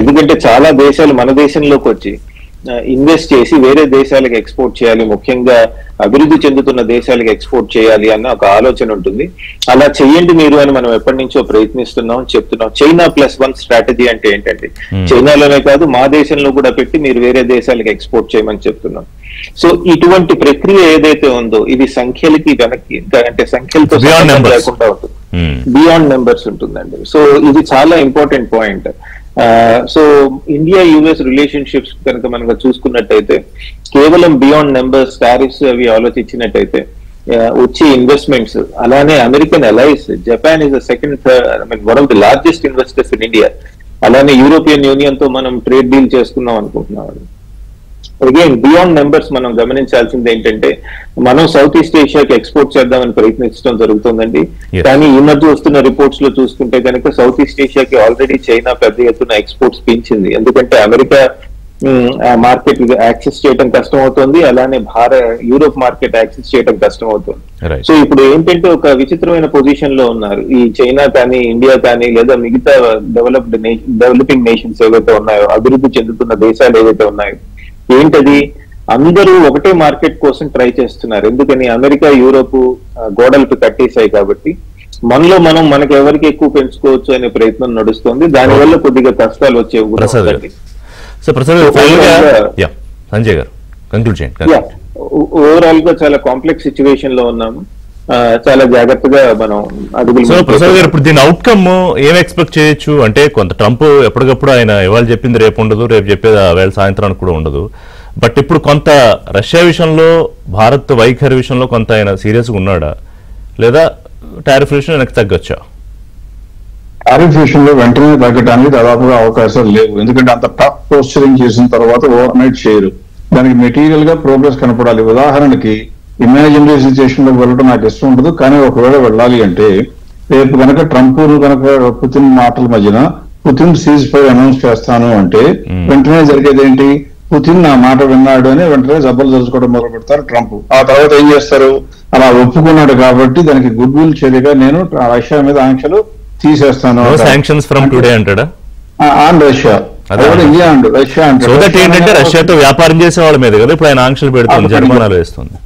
ఎందుకంటే చాలా దేశాలు మన దేశంలోకి వచ్చి ఇన్వెస్ట్ చేసి వేరే దేశాలకు ఎక్స్పోర్ట్ చేయాలి, ముఖ్యంగా అభివృద్ధి చెందుతున్న దేశాలకు ఎక్స్పోర్ట్ చేయాలి అన్న ఒక ఆలోచన ఉంటుంది. అలా చెయ్యండి మీరు అని మనం ఎప్పటి నుంచో ప్రయత్నిస్తున్నాం, చెప్తున్నాం. చైనా +1 స్ట్రాటజీ అంటే ఏంటంటే, చైనాలోనే కాదు మా దేశంలో కూడా పెట్టి మీరు వేరే దేశాలకు ఎక్స్పోర్ట్ చేయమని చెప్తున్నాం. సో ఇటువంటి ప్రక్రియ ఏదైతే ఉందో ఇది సంఖ్యలకి వెనక్కి, అంటే సంఖ్యలతో లేకుండా ఉంటుంది, బియాండ్ నెంబర్స్ ఉంటుందండి. సో ఇది చాలా important point. So India US relationships కనుక మనం చూసుకున్నట్టయితే కేవలం బియాండ్ నెంబర్స్, టారిఫ్స్ అవి ఆలోచించినట్టయితే వచ్చే ఇన్వెస్ట్మెంట్స్, అలానే American allies, Japan is the second one of the largest investors in India. అలానే యూరోపియన్ యూనియన్ తో మనం ట్రేడ్ డీల్ చేసుకుందాం అనుకుంటున్నాం. అగైన్ బియాండ్ నెంబర్స్ మనం గమనించాల్సింది ఏంటంటే, మనం సౌత్ ఈస్ట్ ఏషియాకి ఎక్స్పోర్ట్ చేద్దామని ప్రయత్నించడం జరుగుతుందండి. కానీ ఈ మధ్య వస్తున్న రిపోర్ట్స్ లో చూసుకుంటే కనుక సౌత్ ఈస్ట్ ఏషియాకి ఆల్రెడీ చైనా పెద్ద ఎత్తున ఎక్స్పోర్ట్స్ పెంచింది. ఎందుకంటే అమెరికా మార్కెట్ యాక్సెస్ చేయడం కష్టం అవుతుంది, అలానే యూరోప్ మార్కెట్ యాక్సెస్ చేయడం కష్టం అవుతుంది. సో ఇప్పుడు ఏంటంటే ఒక విచిత్రమైన పొజిషన్ లో ఉన్నారు ఈ చైనా కానీ, ఇండియా కానీ, లేదా మిగతా డెవలపింగ్ నేషన్స్ ఏవైతే ఉన్నాయో, అభివృద్ధి చెందుతున్న దేశాలు ఏవైతే ఉన్నాయో, ఏంటది, అందరూ ఒకటే మార్కెట్ కోసం ట్రై చేస్తున్నారు. ఎందుకని, అమెరికా యూరోప్ గోడలకు కట్టేశాయి కాబట్టి మనలో మనం మనకి ఎవరికి ఎక్కువ పెంచుకోవచ్చు అనే ప్రయత్నం నడుస్తుంది. దానివల్ల కొద్దిగా కష్టాలు వచ్చేవి. ఓవరాల్ గా చాలా కాంప్లెక్స్ సిచ్యువేషన్ లో ఉన్నాము. చాలా జాగ్రత్తగా మనం ప్రసాద్ గారు ఇప్పుడు దీని అవుట్కమ్ ఏం ఎక్స్పెక్ట్ చేయొచ్చు అంటే, కొంత ట్రంప్ ఎప్పటికప్పుడు ఆయన ఇవాళ చెప్పింది రేపు ఉండదు, రేపు చెప్పేది వేళ సాయంత్రానికి కూడా ఉండదు. బట్ ఇప్పుడు కొంత రష్యా విషయంలో, భారత్ వైఖరి విషయంలో కొంత ఆయన సీరియస్గా ఉన్నాడా, లేదా టారిఫ్ విషయం వెనక్కి తగ్గొచ్చా? టారిఫ్ విషయంలో వెంటనే తగ్గడానికి దాదాపుగా అవకాశాలు లేవు. ఎందుకంటే అంత టఫ్ పోస్చరింగ్ చేసిన తర్వాత ఓవర్ నైట్ చేయరు. దానికి మెటీరియల్ గా ప్రోగ్రెస్ కనపడాలి. ఉదాహరణకి ఇమాజినరీ సిచ్యుయేషన్ లోకి వెళ్ళడం నాకు ఇష్టం ఉండదు, కానీ ఒకవేళ వెళ్ళాలి అంటే రేపు కనుక ట్రంప్ కనుక పుతిన్ మాటల మధ్యన పుతిన్ సీజ్ ఫైర్ అనౌన్స్ చేస్తాను అంటే వెంటనే జరిగేది ఏంటి, పుతిన్ నా మాట విన్నాడు అని వెంటనే జబ్బలు తెలుసుకోవడం మొదలు పెడతారు ట్రంప్. ఆ తర్వాత ఏం చేస్తారు, అలా ఒప్పుకున్నాడు కాబట్టి దానికి గుడ్ విల్ చర్యగా నేను రష్యా మీద ఆంక్షలు తీసేస్తాను రష్యా, ఇండియా అండ్ రష్యా అంటే రష్యాతో వ్యాపారం చేసే వాళ్ళ మీద కదా ఇప్పుడు ఆయన ఆంక్షలు పెడుతుంది, జరిమానాలు వేస్తుంది.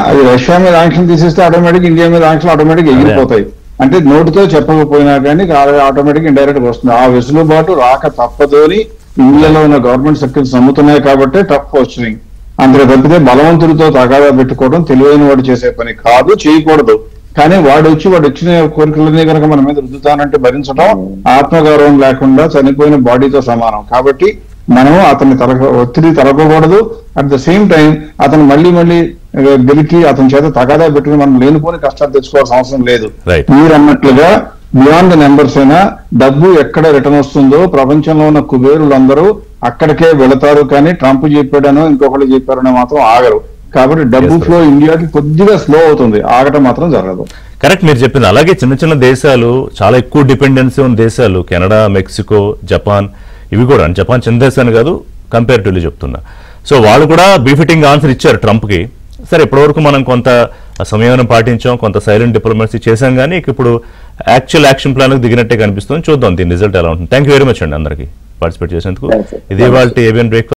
అది రష్యా మీద ఆంక్షలు తీసేస్తే ఆటోమేటిక్ ఇండియా మీద ఆంక్షలు ఆటోమేటిక్ ఎగిరిపోతాయి. అంటే నోటితో చెప్పకపోయినా కానీ ఆటోమేటిక్ ఇండైరెక్ట్ గా వస్తుంది. ఆ వెసులుబాటు రాక తప్పదు అని ఇండియాలో ఉన్న గవర్నమెంట్ సర్కిల్స్ నమ్ముతున్నాయి కాబట్టి టఫ్ పోస్చరింగ్. అంతకు తప్పితే బలవంతుడితో తగాదా పెట్టుకోవడం తెలివైన వాడు చేసే పని కాదు, చేయకూడదు. కానీ వాడు వచ్చిన కోరికలన్నీ కనుక మన మీద రుద్దుతానంటే భరించడం ఆత్మగౌరవం లేకుండా చనిపోయిన బాడీతో సమానం. కాబట్టి మనం అతన్ని ఒత్తిడి తలపకూడదు. అట్ ద సేమ్ టైం అతను మళ్ళీ గెలికి అతని చేత తగాదా పెట్టుకుని మనం లేనిపోని కష్టాలు తెచ్చుకోవాల్సిన అవసరం లేదు. మీరు అన్నట్లుగా బియాండ్ ద నెంబర్స్ అయినా డబ్బు ఎక్కడ రిటర్న్ వస్తుందో ప్రపంచంలో ఉన్న కుబేరులందరూ అక్కడికే వెళతారు. కానీ ట్రంప్ చెప్పాడనో ఇంకొకళ్ళు చెప్పారనో మాత్రం ఆగరు. కాబట్టి డబ్బు ఫ్లో ఇండియాకి కొద్దిగా స్లో అవుతుంది, ఆగటం మాత్రం జరగదు. కరెక్ట్ మీరు చెప్పింది. అలాగే చిన్న చిన్న దేశాలు, చాలా ఎక్కువ డిపెండెన్సీ ఉన్న దేశాలు, కెనడా, మెక్సికో, జపాన్, ఇవి కూడా, జపాన్ చిన్న దేశాన్ని కాదు కంపేరిటివ్లీ చెప్తున్నా. సో వాళ్ళు కూడా బీఫిటింగ్ ఆన్సర్ ఇచ్చారు ట్రంప్కి. సరే ఇప్పటివరకు మనం కొంత సమయం పాటించాం, కొంత సైలెంట్ డిప్లొమసీ చేశాం, కానీ ఇప్పుడు యాక్చువల్ యాక్షన్ ప్లాన్కి దిగినట్టే కనిపిస్తుంది. చూద్దాం దీని రిజల్ట్ ఎలా ఉంటుంది. థ్యాంక్ యూ వెరీ మచ్ అండి అందరికీ పార్టిసిపేట్ చేసేందుకు. ఇది వాళ్ళ ఏబిఎన్ బ్రేక్.